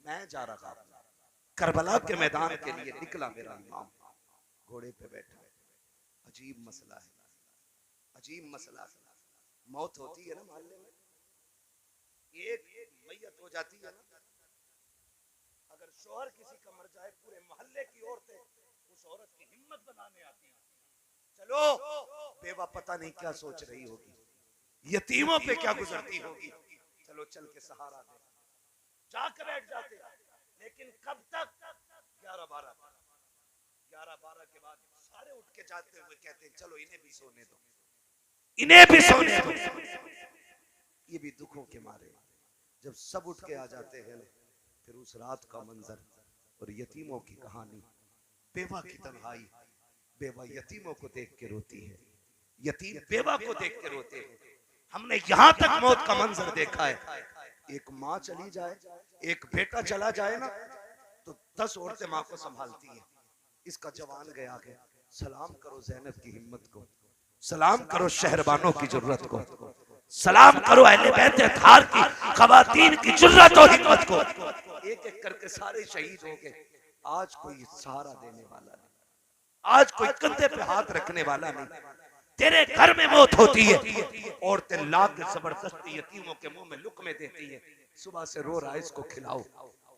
मैं जा रहा हूं। करबला के मैदान के लिए निकला मेरा इमाम, घोड़े पे बैठा। अजीब मसला है, अजीब मसला है। मौत होती है ना मोहल्ले में, एक मैयत हो जाती है ना, अगर शौहर किसी का मर जाए, पूरे मोहल्ले की औरतें उस औरत की हिम्मत बनाने आती हैं। चलो, बेवा पता नहीं क्या सोच रही होगी, यतीमों पे क्या गुजरती होगी, चलो चल के सहारा दे, जाकर बैठ जाते। लेकिन कब तक? 11-12 के बाद सारे उठ के जाते हुए कहते हैं चलो इन्हें भी सोने दो, इन्हें भी सोने दो। ये भी दुखों के मारे जब सब उठ के आ जाते हैं, फिर उस रात का मंजर और यतीमों की कहानी, बेवा की तन्हाई, बेवा यतीमों को देख के रोती है, यतीम बेवा को देख के रोते हैं। हमने यहाँ तक मौत का मंजर देखा है, एक माँ चली जाए, एक बेटा चला जाए ना, तो 10 औरतें माँ को संभालती हैं। इसका जवान गया है, सलाम करो जैनब की हिम्मत को, सलाम करो शहरबानों की जुर्रत को, सलाम करो अहले बैत अतहार की खवातीन की जुर्रत और हिम्मत को। एक एक करके सारे शहीद हो गए। आज कोई सहारा देने वाला नहीं, आज कोई कंधे पे हाथ रखने वाला नहीं। तेरे घर में मौत होती है, औरतें लाके जबरदस्ती यतीमों के मुंह में लुकमे देती है, सुबह से रो रहा है इसको खिलाओ,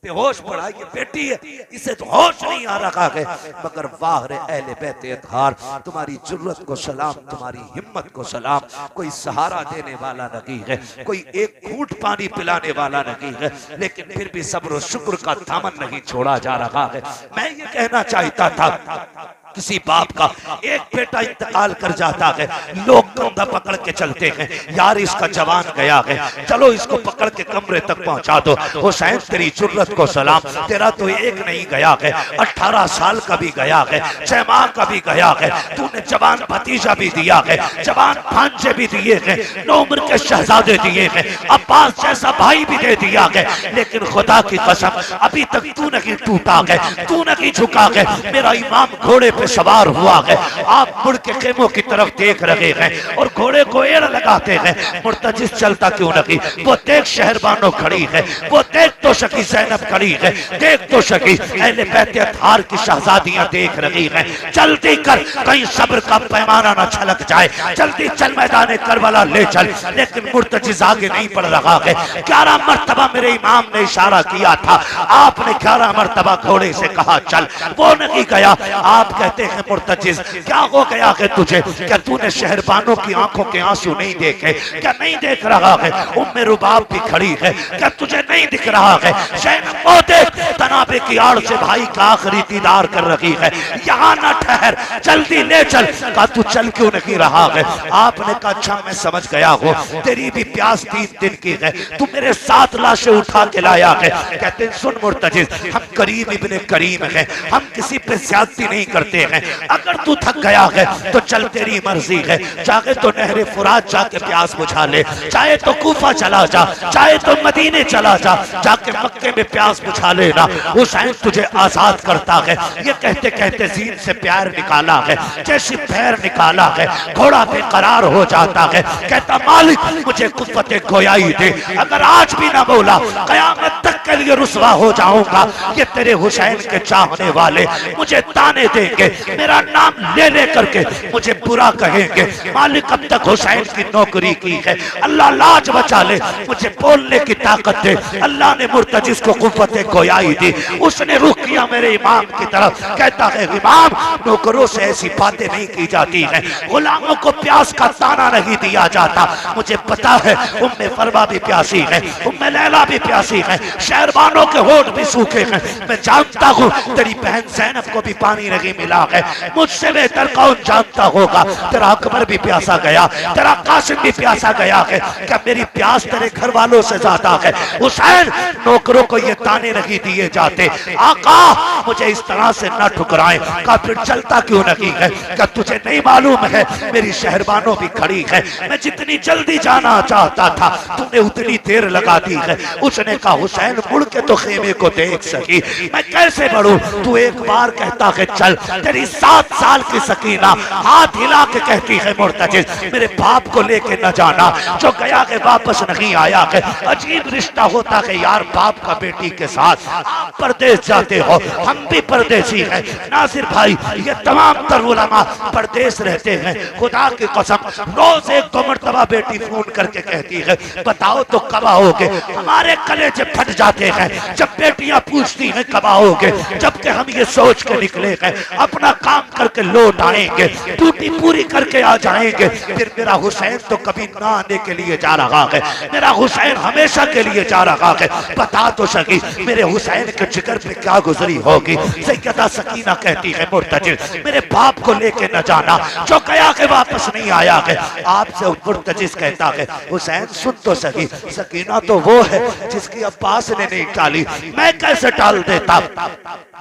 बेहोश पड़ा, ये बेटी है इसे तो होश नहीं आ रहा है। मगर वाह रे अहले बैत अतहार, तुम्हारी जुर्रत को सलाम, तुम्हारी हिम्मत को सलाम। कोई सहारा देने वाला नहीं है, कोई एक घूंट पानी पिलाने वाला नहीं है, लेकिन फिर भी सब्र और शुक्र का दामन नहीं छोड़ा जा रहा है। मैं ये कहना चाहता था, किसी बाप का एक बेटा इंतकाल कर जाता है, लोग कंधा पकड़ के चलते हैं, यार इसका जवान गया है, चलो इसको पकड़ के कमरे तक पहुंचा दो। हुसैन तेरी जुर्रत को सलाम, तेरा तो एक नहीं गया है, 18 साल का भी गया है, 6 माह का भी गया है, तूने जवान भतीजा भी दिया है, जवान भांजे भी दिए हैं, 9 उम्र के शहजादे दिए हैं, अब्बास जैसा भाई भी दे दिया है, लेकिन खुदा की कसम अभी तक तू नहीं टूटा है, तू नहीं झुका है। मेरा इमाम घोड़े पे सवार हुआ है, आप मुड़ के खेमों की तरफ देख रहे हैं और घोड़े को एड़ लगाते हैं। मुर्तजिज चलता क्यों नहीं? वो देख शहरबानो खड़ी है, वो देख तो शकी ज़ैनब खड़ी है, देख तो शकी अहले बैत अतहार की शहजादियां देख रही हैं। जल्दी कर, कहीं सब्र का पैमाना ना छलक जाए, जल्दी चल मैदान करबला ले चल। लेकिन मुर्तजिज आगे नहीं बढ़ रहा है। 11 मरतबा मेरे इमाम ने इशारा किया था, आपने 11 मरतबा घोड़े से कहा चल, वो नहीं गया। आप कहते हैं मुर्तजिज क्या हो गया है तुझे? क्या तूने शहरबानों की आंखों के आंसू नहीं देखे? क्या नहीं देख रहा है? उम्मे रुबाब भी खड़ी है, क्या तुझे नहीं दिख रहा है? ज़ैनब वो देख, तनाबे की आड़ से भाई का आखिरी दीदार कर रही है, यहाँ ना ठहर, जल्दी ले चल। कहा तू चल क्यों नहीं रहा है? आपने कहा अच्छा मैं समझ गया हूँ, तेरी भी प्यास 3 दिन की है, तू मेरे 7 लाशें उठा के लाया है। कहते हैं सुन मुर्तजिज, हम करीम इब्ने करीम हैं, हम किसी पे ज्यादती नहीं करते हैं। अगर तू थक गया है तो चल, तेरी मर्जी है, चाहे तो नहरे फुरात जाके प्यास बुझा ले, चाहे तो कूफा चला जा, चाहे तो मदीने चला जा, जाके मक्के में प्यास बुझा लेना, हुसैन तुझे आजाद करता है। ये कहते कहते जीन से पैर निकाला है, जैसे पैर निकाला है घोड़ा बेकरार हो जाता है। कहता मालिक मुझे कुव्वत गोयाई दे, अगर आज भी ना बोला कयामत तक के लिए रुसवा हो जाऊंगा। ये तेरे हुसैन के चाहने वाले मुझे ताने देंगे, मेरा नाम ले ले करके मुझे बुरा कहेंगे। मालिक अब तक हुसैन की नौकरी की है, अल्लाह लाज बचा ले, मुझे बोलने की ताकत दे। अल्लाह ने मुर्तजिस को कुव्वत गोयाई दी, उसने रुख किया मेरे इमाम की तरफ। कहता है इमाम नौकरों से ऐसी बातें नहीं की जाती हैं, गुलामों को प्यास का ताना नहीं दिया जाता। मुझे पता है उम्मे फरवा भी प्यासी है, उम्मे लैला भी प्यासी है, शहरबानों के होठ भी सूखे हैं। मैं जानता हूँ तेरी बहन ज़ैनब को भी पानी नहीं मिला है, मुझसे बेहतर कौन जानता होगा। तेरा अकबर भी प्यासा गया, तेरा कासिम भी प्यासा गया है, क्या मेरी प्यास तेरे घर वालों से ज्यादा है? हुसैन नौकरों को ये ताने नहीं दिए जाते, आका मुझे इस तरह से न ठुकराएं। का फिर चलता क्यों नहीं है? क्या तुझे नहीं मालूम है मेरी शहरबानों भी खड़ी है, मैं जितनी जल्दी जाना चाहता था तूने उतनी देर लगा दी है। उसने कहा हुसैन मुड़ के तो खेमे को देख सकी, मैं कैसे बढ़ूं? तू एक बार कहता है चल, तेरी 7 साल की सकीना हाथ हिला के कहती है मुर्तजिस मेरे बाप को लेके न जाना, जो गया के वापस नहीं आया है। अजीब रिश्ता होता है यार बाप का बेटी के साथ। आप परदेश जाते हो, हम भी परदेसी हैं। नासिर भाई ये तमाम तर उलमा परदेश रहते हैं। खुदा की कसम रोज एक दो मरतबा बेटी फोन करके कहती है बताओ तो कब आओगे? हमारे कलेजे फट जाते हैं जब बेटियां पूछती हैं कब आओगे, जबकि हम ये सोच के निकले हैं अपना काम करके लौट आएंगे, ड्यूटी पूरी करके आ जाएंगे। फिर मेरा हुसैन तो कभी ना आने के लिए जा रहा है, मेरा हुसैन हमेशा के लिए जा रहा है। बता तो सकी मेरे हुसैन के जिगर पे क्या गुजरी होगी। सैयदा सकीना कहती है मुर्तजिस मेरे बाप को लेके न जाना, जो गया के वापस नहीं आया है। आपसे मुर्तजिस कहता है हुसैन सुन तो सकी, सकीना तो वो है जिसकी अब्बास ने नहीं टाली, मैं कैसे टाल देता?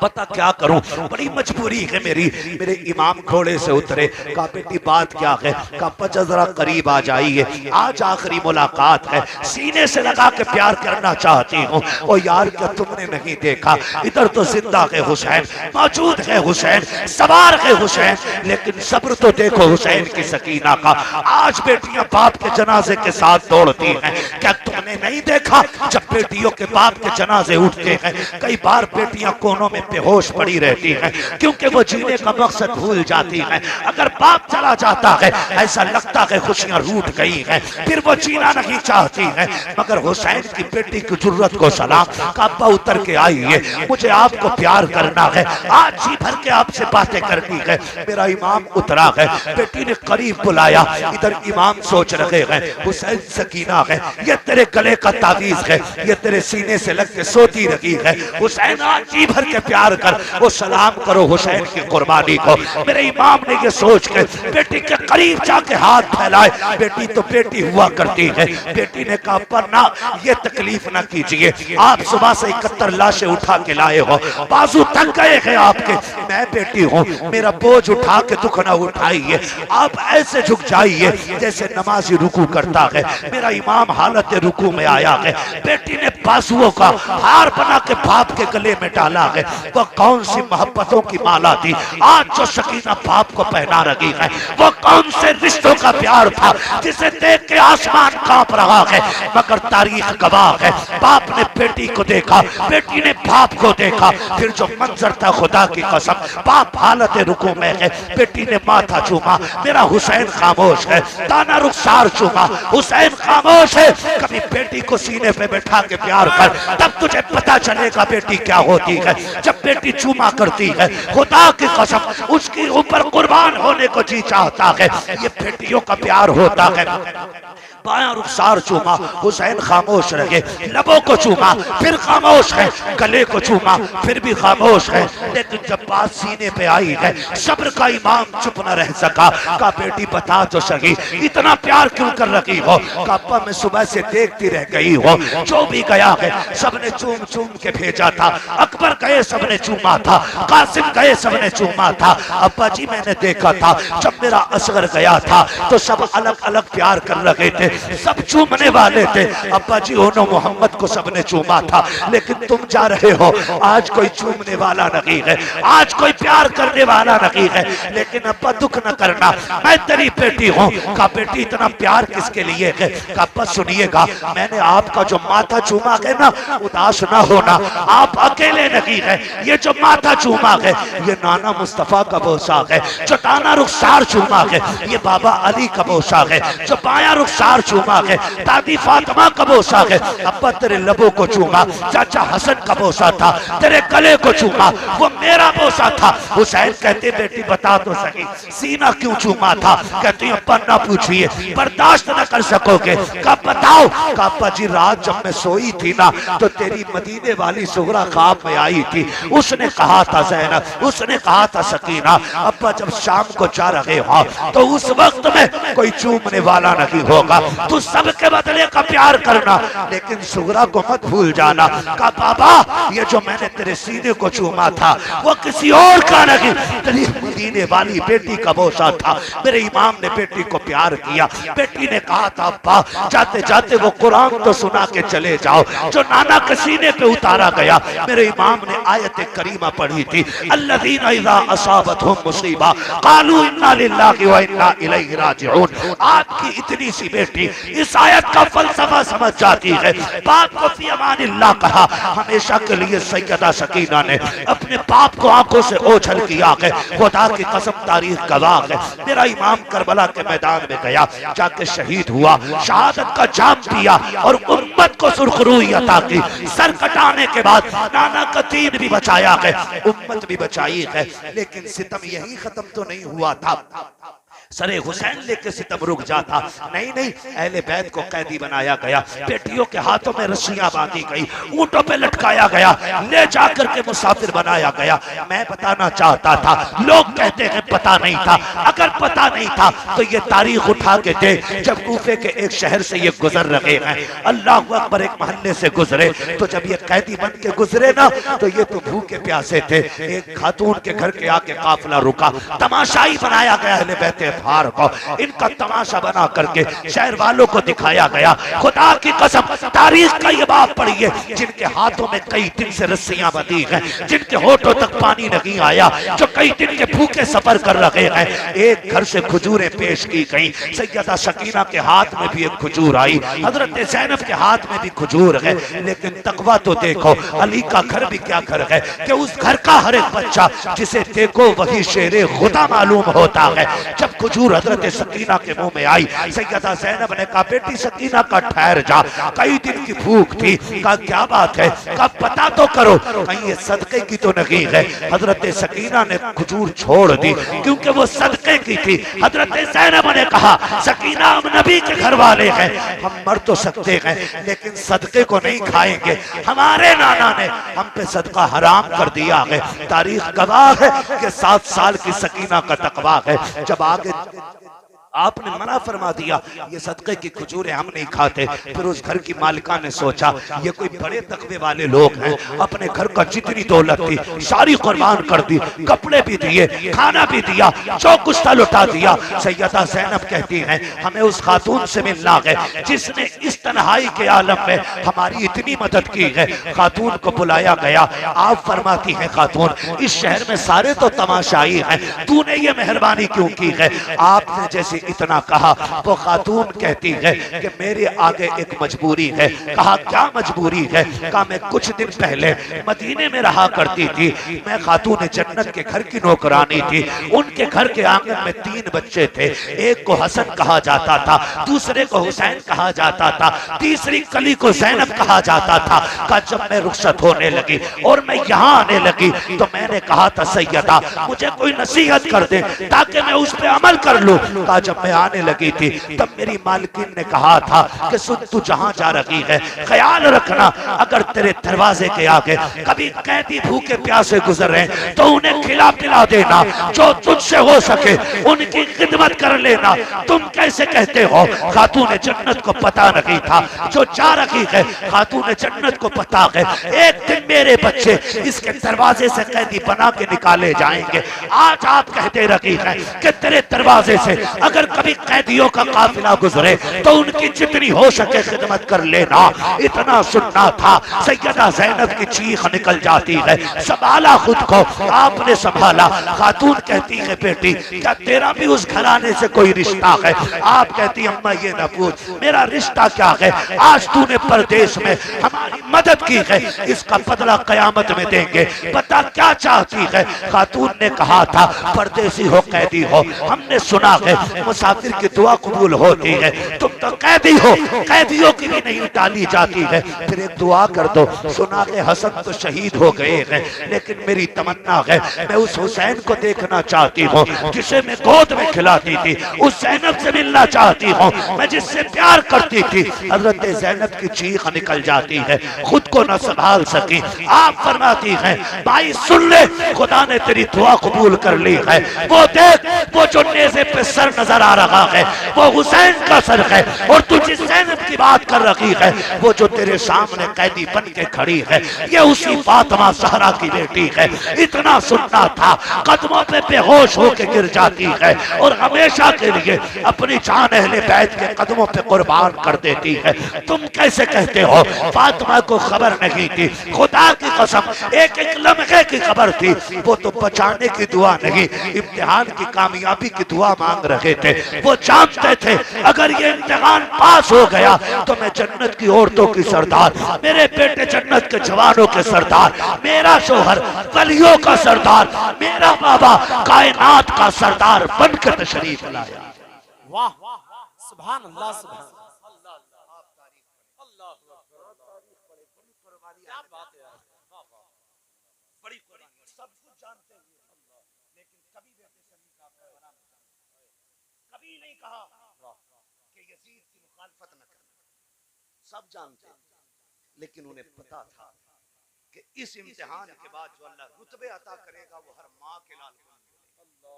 बता क्या करूं, बड़ी मजबूरी है मेरी। मेरे इमाम घोड़े से उतरे, कहा बेटी बात क्या है? कहा जरा करीब आ जाइए, आज आखिरी मुलाकात है, सीने से लगा के प्यार करना चाहती हूँ। ओ यार क्या तुमने नहीं देखा इधर तो जिंदा है हुसैन, मौजूद है हुसैन, सवार है हुसैन, लेकिन सब्र तो देखो हुसैन की सकीना का। आज बेटियां बाप के जनाजे के साथ दौड़ती हैं, क्या तुमने नहीं देखा जब बेटियों के बाप के जनाजे उठते हैं कई बार बेटियां कोनों में बेहोश पड़ी रहती हैं, क्योंकि वो जीने का मकसद भूल जाती हैं। अगर बाप चला जाता है ऐसा लगता है खुशियां रूठ गई हैं, फिर वो जीना नहीं चाहती हैं। मगर हुसैन की बेटी की जुर्रत को सलाम, काबा उतर के आइए, मुझे आपको प्यार करना है, आज जी भर के आपसे बातें करनी है। मेरा इमाम उतरा है, बेटी ने करीब बुलाया, इधर इमाम सोच रहे हैं हुसैन सकीना है, ये तेरे गले का तावीज है, ये तेरे सीने से लग के सोती रही है। हुसैन आज जी भर के प्यार कर, वो सलाम करो हुसैन की कुर्बानी को। मेरे इमाम ने ये सोच के बेटी के करीब जाके हाथ फैलाए, बेटी तो बेटी हुआ करती है। बेटी ने कहा पर ना ये तकलीफ ना कीजिए, आप सुबह से 71 लाशें उठा के लाए हो, बाजू थक गए हैं आपके, मैं बेटी हूँ, मेरा बोझ उठा के दुख ना उठाइए, आप ऐसे झुक जाइए जैसे नमाजी रुकू करता है। मेरा इमाम हालत रुकू में आया है, बेटी ने बाजुओं का हार बना के बाप के गले में डाला है। वो कौन सी मोहब्बतों की माला थी आज जो सकीना बाप को पहना रही है? वो कौन से रिश्तों का प्यार था जिसे देख के आसमान कांप रहा है? मगर तारीख गवाह है, बाप ने बेटी को देखा, बेटी ने बाप को देखा, फिर जो मंजर था खुदा की कसम, बाप हालत रुकू में है, बेटी ने माथा चूमा, मेरा हुसैन खामोश है, ताना रुखसार चूमा, हुसैन खामोश है। कभी बेटी को सीने पे बैठा के प्यार कर, तब तुझे पता चलेगा बेटी क्या होती है। जब बेटी चूमा करती है खुदा की कसम उसके ऊपर कुर्बान होने को जी चाहता है, ये बेटियों का प्यार होता है। बायां रुखसार चूमा, हुसैन खामोश रहे, लबों को चूमा फिर खामोश है, गले को चूमा फिर भी खामोश है। लेकिन जब बात सीने पे आई है सब्र का इमाम चुप न रह सका। का बेटी बता तो सही इतना प्यार क्यों कर रही हो? कापा मैं सुबह से देखती रह गई हो, जो भी गया है सबने चूम चूम के भेजा था, अकबर गए सबने चूमा था, कासिम गए सबने चूमा था। अब्बा जी मैंने देखा था जब मेरा असगर गया था तो सब अलग अलग प्यार कर रहे थे, थे, सब चूमने वाले थे। अब्बा जी उन्होंने मोहम्मद को सबने चूमा था, लेकिन तुम जा रहे हो, आज कोई चूमने वाला नहीं है, आज कोई प्यार करने वाला नहीं है। लेकिन अब्बा दुख न करना, मैं तेरी बेटी हूँ। कहा बेटी इतना प्यार किसके लिए है? कहा अब्बा सुनिएगा, मैंने आपका जो माथा चूमा है ना, उदास ना होना, आप अकेले नहीं है। ये जो माथा चूमा है ये नाना मुस्तफा का पोशाक है, जो दाना रुखसार चूमा है ये बाबा अली का पोशाक है, जो बाया रुखसार चूमा है दादी फातिमा का पोशाक है। अब्बा तेरे लबों को चूमा चाचा हसन का पोसा था, तेरे गले को चूमा वो मेरा पोसा था। हुसैन कहते बेटी बता तो सही सीना क्यों चूमा था? कहती अब्बा ना पूछिए, बर्दाश्त न कर सकोगे। कब बताओ? अब्बा जी रात जब मैं सोई थी ना, तो तेरी मदीने वाली सुगरा ख्वाब में आई थी, उसने कहा था ज़ैनब, उसने कहा था सकीना, अब्बा जब शाम को जा रहे हो तो उस वक्त में कोई चूमने वाला नहीं होगा, तू सबके बदले का प्यार करना, लेकिन सुगरा को मत भूल जाना। कहा बाबा ये जो मैंने तेरे सीने को चूमा था वो किसी और का नहीं, तेरी मदीने वाली बेटी का बोसा था। मेरे इमाम ने बेटी को प्यार किया। बेटी ने कहा था अब्बा जाते जाते वो कुरान तो सुना के चले जाओ जो नाना के सीने पे उतारा गया। मेरे इमाम ने आयत करीमा पढ़ी थी, अल्लज़ीना इज़ा असाबतहुम मुसीबा क़ालू इन्ना लिल्लाहि व इन्ना इलैहि राजिऊन। आपकी इतनी सी बेटी इस आयत का फलसफा समझ जाती है। बाप को फी अमानिल्लाह कहा, हमेशा के लिए सैयदा सकीना ने अपने बाप को आंखों से ओझल किया है। खुदा की कसम तारीख गवाह है, मेरा इमाम करबला के मैदान में गया, जाके शहीद हुआ, शहादत का जाम पिया और उम्मत को सुरखरुई अता की। सर कटाने के बाद नाना का दीन भी बचाया है, उम्मत भी बचाई है, लेकिन सितम यही खत्म तो नहीं हुआ था। सरे हुसैन लेके सितम रुक जाता, नहीं नहीं, अहले बैत को कैदी बनाया गया, बेटियों के हाथों में रस्सियां बांधी गई, ऊंटों पे लटकाया गया, ले जाकर के मुसाफिर बनाया गया। मैं बताना चाहता था, लोग कहते हैं पता नहीं था। अगर पता नहीं था तो ये तारीख उठा के दे, जब कूफे के एक शहर से ये गुजर रहे हैं, अल्लाह अकबर, एक मोहल्ले से गुजरे, तो जब ये कैदी बन के गुजरे ना, तो ये तो भूखे प्यासे थे। एक खातून के घर के आके काफिला रुका, तमाशाई बनाया गया अहले बैत फार को, इनका तमाशा बना करके शहर वालों को दिखाया गया। खुदा की कसम तारीख का ये बात पढ़िए, जिनके हाथों में कई दिन से रस्सियां बंधी हैं, जिनके होठों तक पानी नहीं आया, जो कई दिन के भूखे सफर कर रहे हैं, एक घर से खजूरें पेश की गई। सैयदा सकीना के हाथ में भी एक खजूर आई, हजरत ज़ैनब के हाथ में भी खजूर है, लेकिन तकवा तो देखो, अली का घर भी क्या घर है कि उस घर का हर एक बच्चा जिसे देखो वही शेरे खुदा मालूम होता है। जब खजूर हजरत सकीना के मुंह में आई, सैयदा ज़ैनब ने कहा बेटी सकीना का ठहर जा, कई दिन की भूख थी। कहा क्या बात है? कहा पता तो करो, कहीं ये सदके की तो नहीं है? हजरत सकीना ने खजूर छोड़ दी क्योंकि वो सदके की थी। हजरत ज़ैनब ने कहा सकीना हम नबी के घर वाले हैं, हम मर तो सकते हैं लेकिन सदके को नहीं खाएंगे। हमारे नाना ने हम पे सदका हराम कर दिया है। तारीख गवाह है कि 7 साल की सकीना का तकवा है। जब आगे आपने मना फरमा दिया ये सदके की खजूरें हम नहीं खाते, फिर उस घर की मालिका ने सोचा ये कोई बड़े तकवे वाले लोग हैं, अपने घर का जितनी दौलत थी सारी कुर्बान कर दी, कपड़े भी दिए, खाना भी दिया, जो कुछ था लुटा दिया। सैयदा ज़ैनब कहती हैं हमें उस खातून से मिलना है जिसने इस तन्हाई के आलम में हमारी इतनी मदद की है। खातून को बुलाया गया, आप फरमाती हैं खातून इस शहर में सारे तो तमाशाई हैं, तूने ये मेहरबानी क्यों की है? आपने जैसे इतना कहा, वो खातून कहती है कि मेरे आगे एक मजबूरी है। कहा क्या मजबूरी है? कहा मैं कुछ दिन पहले मदीने में रहा करती थी, मैं खातून जन्नत के घर की नौकरानी थी। उनके घर के आंगन में 3 बच्चे थे, एक को हसन कहा जाता था, दूसरे को हुसैन कहा जाता था, तीसरी कली को ज़ैनब कहा जाता था। कहा जब मैं रुखसत होने लगी और मैं यहाँ आने लगी तो मैंने कहा था सैयदा मुझे कोई नसीहत कर दे ताकि मैं उस पर अमल कर लूं। कहा जब मैं आने लगी थी तब मेरी मालकिन ने कहा था कि सुन तू जहां जा रही है ख्याल रखना, अगर तेरे दरवाजे के आगे कभी कैदी भूखे प्यासे गुजर रहे तो उन्हें खिला पिला देना, जो तुझसे हो सके उनकी खिदमत कर लेना। तुम कैसे कहते हो? खातून जन्नत को पता नहीं था, जो जा रही है खातून जन्नत को पता है एक दिन मेरे बच्चे इसके दरवाजे से कैदी बना के निकाले जाएंगे। आज आप कहते रही है कि तेरे दरवाजे से अगर अगर कभी कैदियों का काफिला गुजरे तो उनकी जितनी हो सके खिदमत कर लेना। इतना सुनना था। सैयदा ज़ैनब की चीख निकल जाती है, संभाला खुद को, आपने संभाला। खातून कहती है बेटी क्या तेरा भी उस घराने से कोई रिश्ता है? आप कहती अम्मा ये ना पूछ, मेरा रिश्ता क्या है? आज तूने परदेश में हमारी मदद की है, इसका बदला कयामत में देंगे। पता क्या चाहती है? खातून ने कहा था परदेसी हो कैदी हो, हमने सुना है मुसाफिर की दुआ कबूल होती है, तुम तो कैदी हो, कैदियों की भी नहीं टाली जाती है, फिर एक दुआ कर दो। सुना है हसन तो शहीद हो गए हैं, लेकिन मेरी तमन्ना है मैं उस हुसैन को देखना चाहती हूँ जिसे मैं गोद में खिलाती थी, उस ज़ैनब से मिलना चाहती हूँ मैं जिससे प्यार करती थी। हजरत ज़ैनब की चीख निकल जाती है, खुद को न संभाल सकी। आप फरमाती हैं भाई सुन ले, खुदा ने तेरी दुआ कबूल कर ली है। वो देख, वो जो नेज़े पे सर नजर आ रहा है वो हुसैन का सर है, और तू जिस ज़ैनब की बात कर रही है वो जो तेरे सामने कैदी बन के खड़ी है ये उसी फातिमा ज़हरा की बेटी है। इतना सुनना था, कदमों पे बेहोश होके गिर जाती है और हमेशा के लिए अपनी जान अहले बैत के कदमों पे कुर्बान कर देती है। तुम कैसे कहते हो फातिमा को खबर नहीं थी? खुदा की कसम एक एक लम्हे की खबर थी। वो तो बचाने की दुआ नहीं, इम्तिहान की कामयाबी की दुआ मांग रहे थे। वो जानते थे अगर ये इम्तिहान पास हो गया तो मैं जन्नत की औरतों की सरदार, मेरे बेटे जन्नत के जवानों के सरदार, मेरा शोहर वलियों का सरदार, मेरा बाबा कायनात का सरदार बनकर तशरीफ लाया। वाह सुभान अल्लाह, सुभान बड़ी कुर्बानी, सब कुछ जानते हुए लेकिन कभी बेटे सलीम का पैगम्बर कभी नहीं कहा कि यजीद की मुखालफत न करना। सब जानते लेकिन उन्हें पता था कि इस इम्तिहान के बाद जो अल्लाह रुतबे अता करेगा वो हर माँ के लाल को नहीं मिलेगा,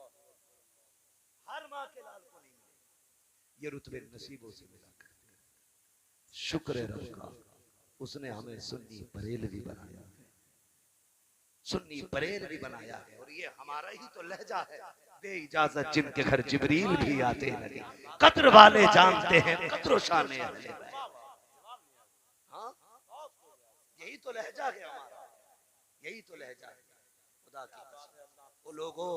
हर माँ के लाल को नहीं मिलेगा। ये रुतबे नसीबों से मिला करते। शुक्र है रब का, उसने हमें सुन्नी बरेलवी बनाया है, सुन्नी बरेलवी बनाया है। और ये हमारा ही तो लहजा है, बे इजाजत जिनके घर जिब्रील भी आते लगे, कद्र वाले जानते हैं कद्र शान अहले बैत। हाँ, यही तो लहजा है हमारा, यही तो लहजा है। खुदा की कसम वो लोगों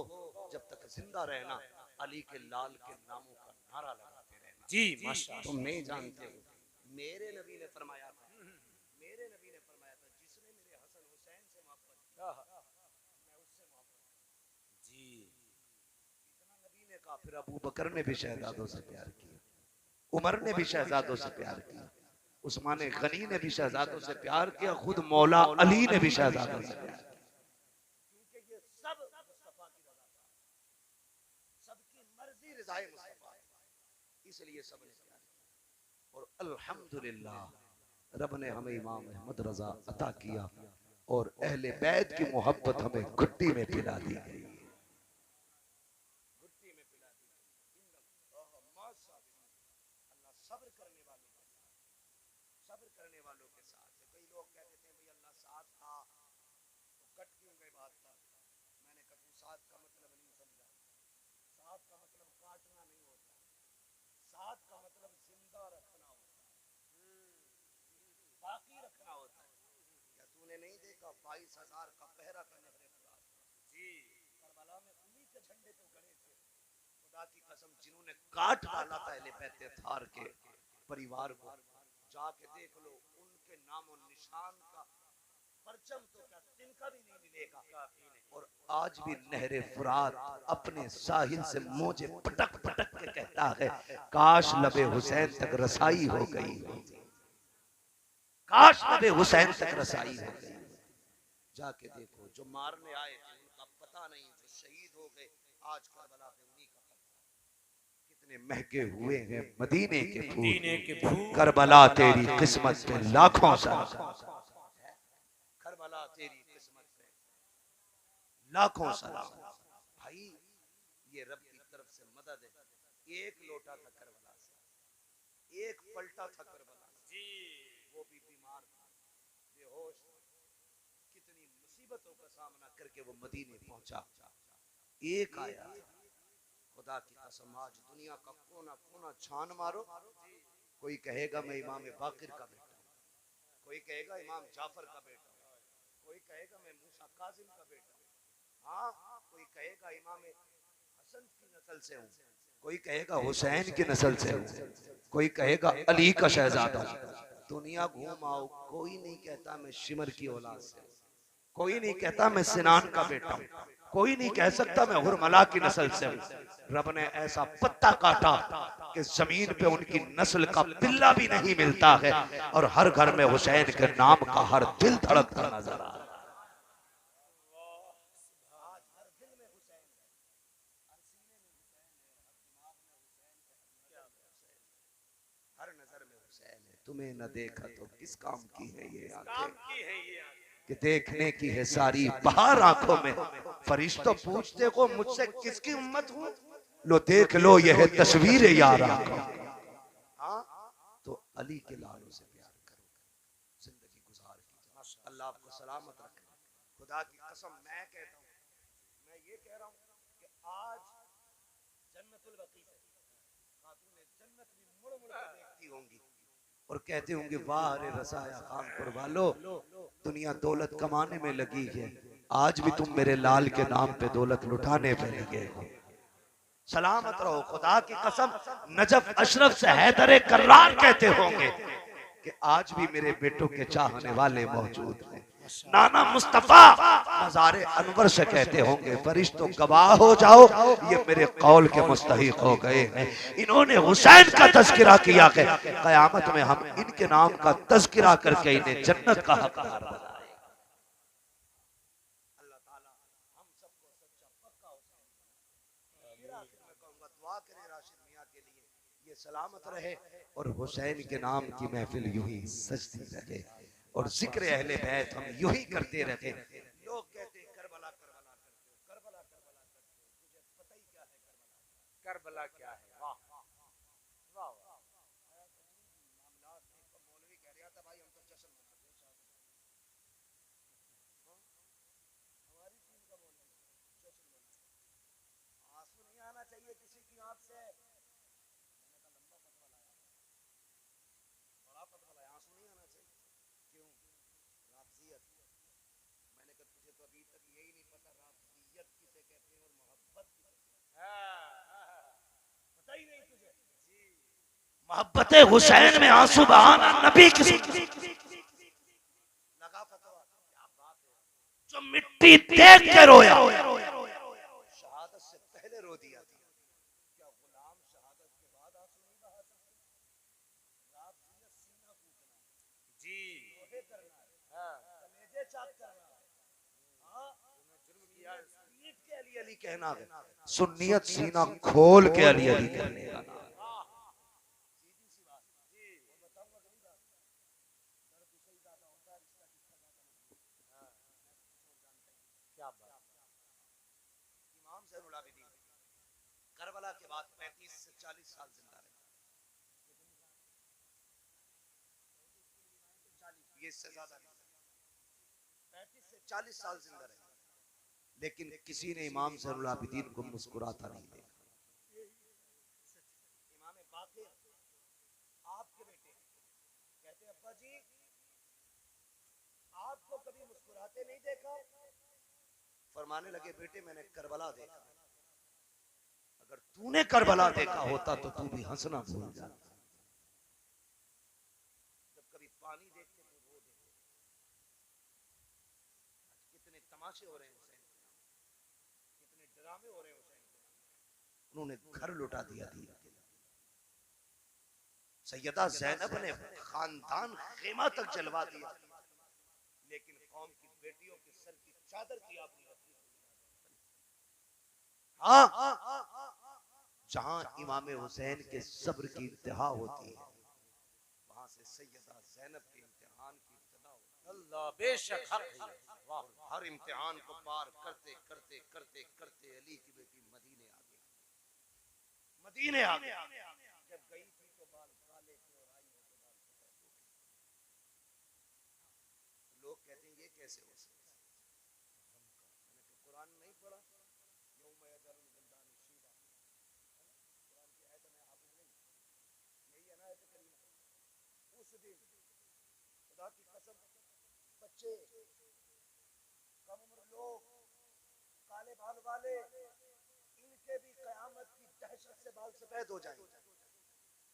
जब तक जिंदा रहना अली के लाल के नामों का नारा लगाते रहना। जी माशाअल्लाह। तुम नहीं जानते हो, मेरे नबी ने फरमाया था, मेरे नबी ने फरमाया था जिसने मेरे हसन हुसैन से मोहब्बत की मैं उससे मोहब्बत जी। इतना नबी ने कहा, फिर अबू बकर ने भी शहजादों से प्यार किया, उमर ने भी शहजादों से प्यार किया, उस्मान गनी ने भी शहजादों से प्यार किया, खुद मौला अली ने भी शहजादों से प्यार किया। क्योंकि ये सब मुस्तफा की रज़ा था, सबकी मर्जी रज़ाए मुस्तफा, इसलिए सबने प्यार किया। और अल्हम्दुलिल्लाह रब ने हमें इमाम अहमद रजा अता किया और अहले बैत की मोहब्बत हमें घुट्टी में पिला दी गई, घुट्टी में पिला दी गई। अल्लाह सब्र करने वालों के साथ, सब्र करने वालों के साथ। कई लोग कह देते हैं भाई अल्लाह साथ था तो कट क्यों गए बात था। मैंने कहा तू साथ का मतलब नहीं समझा, साथ का मतलब काटना नहीं होता, साथ का मतलब जिंदा रखना होता है, बाकी रखना होता है। क्या तूने नहीं देखा 22,000 का पहरा था नहरे फुरात जी, करबला में उन्हीं के झंडे तो गड़े थे। खुदा की कसम जिन्होंने काट डाला था अहले बैत थार के परिवार को, जाके देख लो उनके नामो निशान का परचम तो क्या तिनका भी नहीं मिलेगा। और आज भी नहरे फुरात अपने साहिल से मौजे पटक पटक के कहता है काश लबे हुसैन तक रसाई हो गई होती, काश लबे हुसैन तक रसाई हो गई। जाके देखो जो मारने आए थे उनका पता नहीं, जो शहीद हो गए आज करबला पे उन्हीं का पता। कितने महके हुए हैं मदीने के फूल, करबला तेरी किस्मत पे लाखों सलाम, करबला तेरी किस्मत पे लाखों सलाम। भाई ये रब की तरफ से मदद है। एक लोटा था करबला से, एक पलटा था करबला जी, वो भी बीमार था, बेहोश था। कितनी मुसीबतों का सामना करके वो मदीने पहुंचा। एक आया खुदा की कसम आज दुनिया का कोना कोना छान मारो, कोई कहेगा मैं इमाम बाकिर का बेटा हूं, कोई कहेगा इमाम जाफर का बेटा हूं, कोई कहेगा मैं मूसा काजिम का बेटा हूं, हाँ कोई कहेगा इमाम हसन की नस्ल से हूँ, कोई कहेगा हुसैन की नस्ल से हूँ, कोई कहेगा अली का शहजादा हूं। दुनिया घूम आओ, कोई नहीं कहता मैं शिमर की औलाद से हूं, कोई नहीं कहता मैं सिनान का बेटा हूं, कोई नहीं कह सकता मैं हुरमला की नस्ल से हूं। रब ने ऐसा पत्ता काटा कि जमीन पे उनकी नस्ल का पिल्ला भी नहीं मिलता है और हर घर में हुसैन के नाम का हर दिल धड़कता नजर आ रहा है। हर नजर में हुसैन है, तुम्हें न देखा तो किस काम की है ये आंखें कि देखने की है सारी बाहर आंखों में। फरिश्तों पूछते को मुझसे किसकी उम्मत हूँ, लो देख लो यह है तस्वीर यार आंखों। हाँ तो अली के लालों से प्यार करो, जिंदगी गुजार कीजिए। अल्लाह आपको सलामत रखे। खुदा की कसम मैं कहता हूँ, मैं ये कह रहा हूँ कि आज जन्नतुल बकी से खातूने जन्नत भी मुड़ मुड़ कर देखती होंगी और कहते होंगे वाह रे रसाया खानपुर वालों, दुनिया दौलत कमाने में लगी है, आज भी तुम मेरे लाल के नाम पे दौलत लुटाने पे लगे हो। सलामत रहो। खुदा की कसम नजफ अशरफ से हैदर कर्रार कहते होंगे कि आज भी मेरे बेटों के चाहने वाले मौजूद हैं। नाना मुस्तफा मज़ारे अनवर से कहते होंगे फरिश्तों गवाह हो जाओ ये मेरे कौल के मुस्तहिक हो गए हैं। इन्होंने हुसैन का तज़किरा किया है, क़यामत में हम इनके नाम का तज़किरा करके इन्हें जन्नत का हकदार बनाएंगे। अल्लाह ताला हम सबको सच्चा पक्का हुसैन, फिर आखिर में कहूंगा दुआ करें राशिद मियां के लिए ये सलामत रहे और हुसैन के नाम की महफिल यूं ही सजती रहे और जिक्र अहले बैत हम यूं ही करते रहे। लोग कहते हैं करबला करबला करते हो, करबला करबला करते हो, तुझे पता ही क्या है करबला, करबला क्या है? वाह वाह वाह। मामलात में एक मौलवी कह रहा था भाई हम तो जश्न मनाते हैं शादी, हमारी चीज का मौलवी जश्न मनाते, आंसू नहीं आना चाहिए किसी की आंख से। मैंने कहा लंबा फतवा लाया, बड़ा फतवा लाया, आंसू नहीं आना चाहिए। क्यों? राफजियत। मैंने कहा तुझे तो अभी तक यही नहीं पता राफजियत किसे कहते हैं और मोहब्बत किसे कहते हैं, पता ही नहीं तुझे। मोहब्बत हुसैन में आंसू बहाना नबी किसी लगा फतवा, क्या बात है। जो मिट्टी देख के रोया शहादत से पहले रो दिया था, क्या गुलाम शहादत के बाद आंसू नहीं बहा सकते? राफजियत सीना फूकना जी है, करना है, हाँ कलेजे चाक करना है, हाँ जुर्म किया पीट के अली अली कहना है, सुन्नियत सीना खोल के अली अली कहने का नाम। सीधी सी बात जी, और बताऊंगा अगली बात, दर्द उसे ही ज्यादा होता है रिश्ता किसका ज्यादा मजबूत है। हाँ जानते हैं क्या बात। इमाम ज़ैनुल आबिदीन करबला के बाद 35 से 40 साल जिंदा रहे, ये इससे ज्यादा नहीं, 35 से 40 साल जिंदा रहे, लेकिन किसी ने इमाम ज़ैनुल आबिदीन को मुस्कुराता नहीं देखा। इमाम बाक़िर आपके बेटे कहते अब्बा जी आपको कभी मुस्कुराते नहीं देखा। फरमाने लगे बेटे मैंने करबला देखा, अगर तूने करबला देखा होता तो तू भी हंसना भूल जाता। जब कभी पानी देखते तो रो देते। कितने तमाशे हो रहे हैं हुसैन के नाम, कितने ड्रामे हो रहे हैं हुसैन के नाम। उन्होंने घर लुटा दिया दीन के लिए। सैयदा ज़ैनब ने खानदान खेमा तक जलवा दिया, लेकिन कौम की बेटियों के सर की चादर की आपने रखी। हाँ जहां इमाम हुसैन के सब्र की इंतहा होती है वहां से सैयदा ज़ैनब के इम्तिहान की इब्तिदा होती है। अल्लाह बेशक हक है। वाह हर इम्तिहान को पार करते करते करते करते अली की बेटी मदीने आ गई, मदीने आ गई। जब गई थी तो बाल काले थे और आई है तो बाल सफेद हो गए। लोग कहते हैं ये कैसे हो सकता है? मैंने कहा कुरान नहीं पढ़ा, यौम यजरुल विल्दान शीबा, खुदा की कसम, बच्चे, कम उम्र लोग, काले बाल वाले, इनके भी कयामत की दहशत से बाल सफेद हो जाएंगे।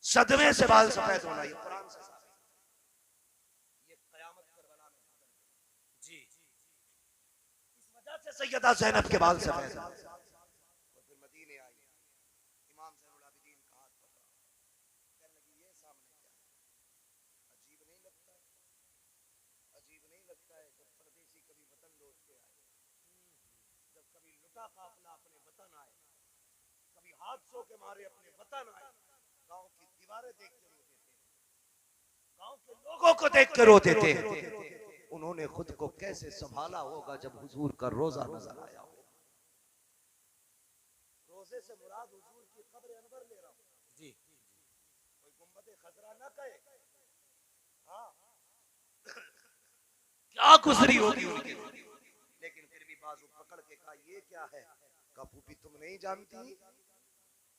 सदमे से बाल सफेद होना, ये कुरान से साबित है। ये कयामत करबला में जी इस वजह से सैयदा ज़ैनब के बाल सफेद हैं। और फिर मदीने आई, इमाम ज़ैनुल आबिदीन का हाथ पकड़ा, कहने लगी ये सामने क्या है, अजीब नहीं लगता है, अजीब नहीं लगता है जब परदेसी कभी वतन लौट के आए, जब कभी लुटा काफिला अपने वतन आए, कभी हादसों के मारे अपने वतन आए, गांव की दीवारें देख के रोते थे, गांव के लोगों को देख के रोते थे। उन्होंने खुद को कैसे संभाला होगा जब हुजूर का रोजा नजर आया हो। रोजे से मुराद हुजूर की कब्र अनवर ले रहा हूं जी कोई गुंबद खजरा ना कहे। हाँ क्या गुजरी होगी उनकी, लेकिन फिर भी बाजू पकड़ के कहा ये क्या है, कहा फूफी तुम नहीं जानती,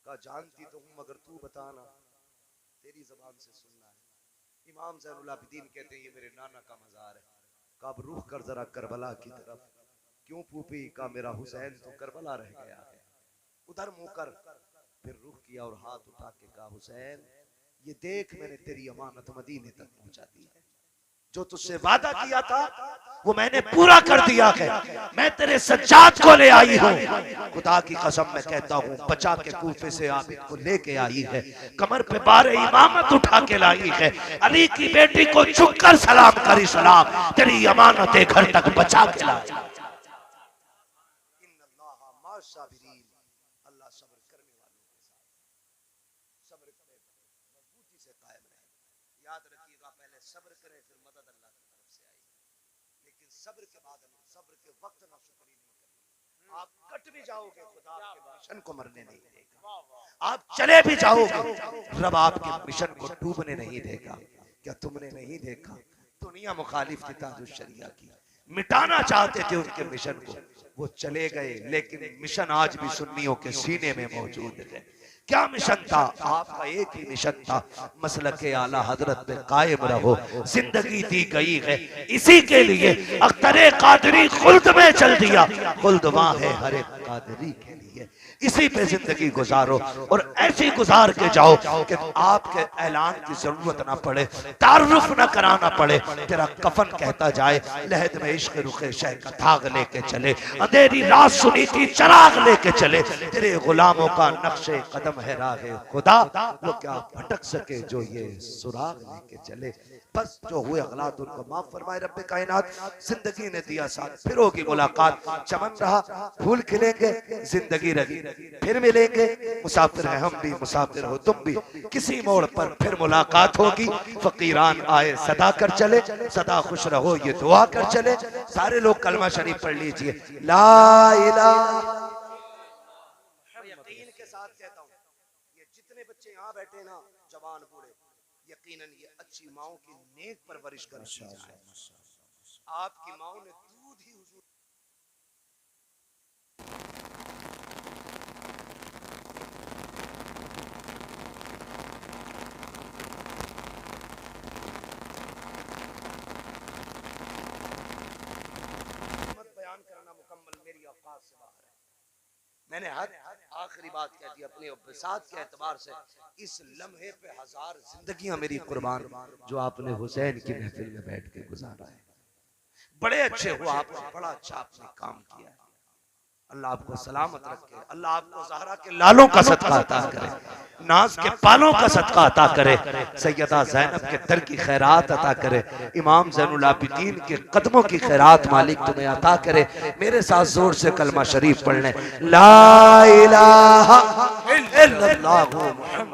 कहा जानती तो हूं मगर तू बताना, तेरी जबान से सुनना है। इमाम ज़ैनुल आबिदीन कहते हैं ये मेरे नाना का मजार है। कहा अब रुख कर जरा करबला की तरफ। क्यों फूफी, का मेरा हुसैन तो करबला रह गया है। उधर मुंह कर, फिर रुख किया और हाथ उठा के कहा हुसैन ये देख मैंने तेरी अमानत मदीने तक पहुंचा दी है, जो तुझसे वादा किया था वो मैंने पूरा कर दिया है। मैं तेरे सज्जाद को ले आई हूँ, खुदा की कसम मैं कहता हूँ बचा के कूफे से आबिद को लेके आई है, कमर पे बारे इमामत उठा के लाई है, अली की बेटी को झुककर सलाम करी सलाम, तेरी अमानत घर तक बचा के लाई। अल्लाह सब्र करने वालों के साथ, सब्र करे मजबूती से कायम रहे। याद रखिएगा पहले सब्र करें फिर मदद अल्लाह की तरफ से आएगी, लेकिन सब्र के बाद सब्र के वक्त ना शुक्री नहीं करेंगे। आप कट भी जाओगे खुदा आपके मिशन को मरने नहीं देगा, आप चले भी जाओगे रब आपके मिशन को डूबने नहीं देगा। क्या तुमने नहीं देखा दुनिया मुखालिफ थी ताजुश शरिया की, मिटाना चाहते थे उनके मिशन को, वो चले गए लेकिन मिशन आज भी सुन्नियों के सीने में मौजूद है। क्या मिशन था? आपका एक ही मिशन था, मसलक आला हजरत में कायम रहो। जिंदगी दी गई है इसी के लिए, अख्तरे कादरी खुल्द में चल दिया, खुल्द वहां है हर एक कादरी के लिए। इसी पे जिंदगी गुजारो और ऐसी गुजार के जाओ कि आपके ऐलान की जरूरत ना पड़े, तारुफ ना कराना पड़े, तेरा कफन कहता जाए लहद में इश्क रुखे शह का धाग लेके चले, अंधेरी रात सुनी थी चराग लेके चले, तेरे गुलामों का नक्शे कदम है राहे खुदा, वो क्या भटक सके जो ये सुराग लेके चले। बस जो हुए गलत उनको माफ फरमाए रब्बे कायनात। जिंदगी ने दिया साथ, फिर होगी मुलाकात, चमन रहा फूल खिलेंगे, जिंदगी रही फिर मिलेंगे, मुसाफिर है हम भी मुसाफिर हो तुम भी, किसी मोड़ पर फिर मुलाकात होगी। फकीरान आए सदा कर चले, सदा खुश रहो ये दुआ कर चले। सारे लोग कलमा शरीफ पढ़ लीजिए, ला इलाहा। यकीन के साथ कहता हूँ ये जितने बच्चे यहाँ बैठे ना, जवान बूढ़े, यकीनन ये अच्छी माओ की नेक परवरिश कर आपकी माओ ने दूध ही हुजूर बयान करना मुकम्मल मेरी औकात से बाहर है। मैंने हर आखिरी बात कह दी अपने साथ के एतबार से, इस लम्हे पे हजार जिंदगियां मेरी कुर्बान जो आपने हुसैन की महफिल में बैठ के गुजारा है। बड़े अच्छे हो आप, बड़ा अच्छा आपने काम किया है। अल्लाह आपको सलामत रखे, अल्लाह आपको ज़हरा के लालों का सदका अता करे, नाज के पालों का सदका अता करे, सैयदा ज़ैनब के दर की खैरात अता करे, इमाम ज़ैनुल आबिदीन के कदमों की खैरात मालिक तुम्हें अता करे। मेरे साथ जोर से कलमा शरीफ पढ़ लें, ला इलाहा इल्लल्लाहु मुहम्मद।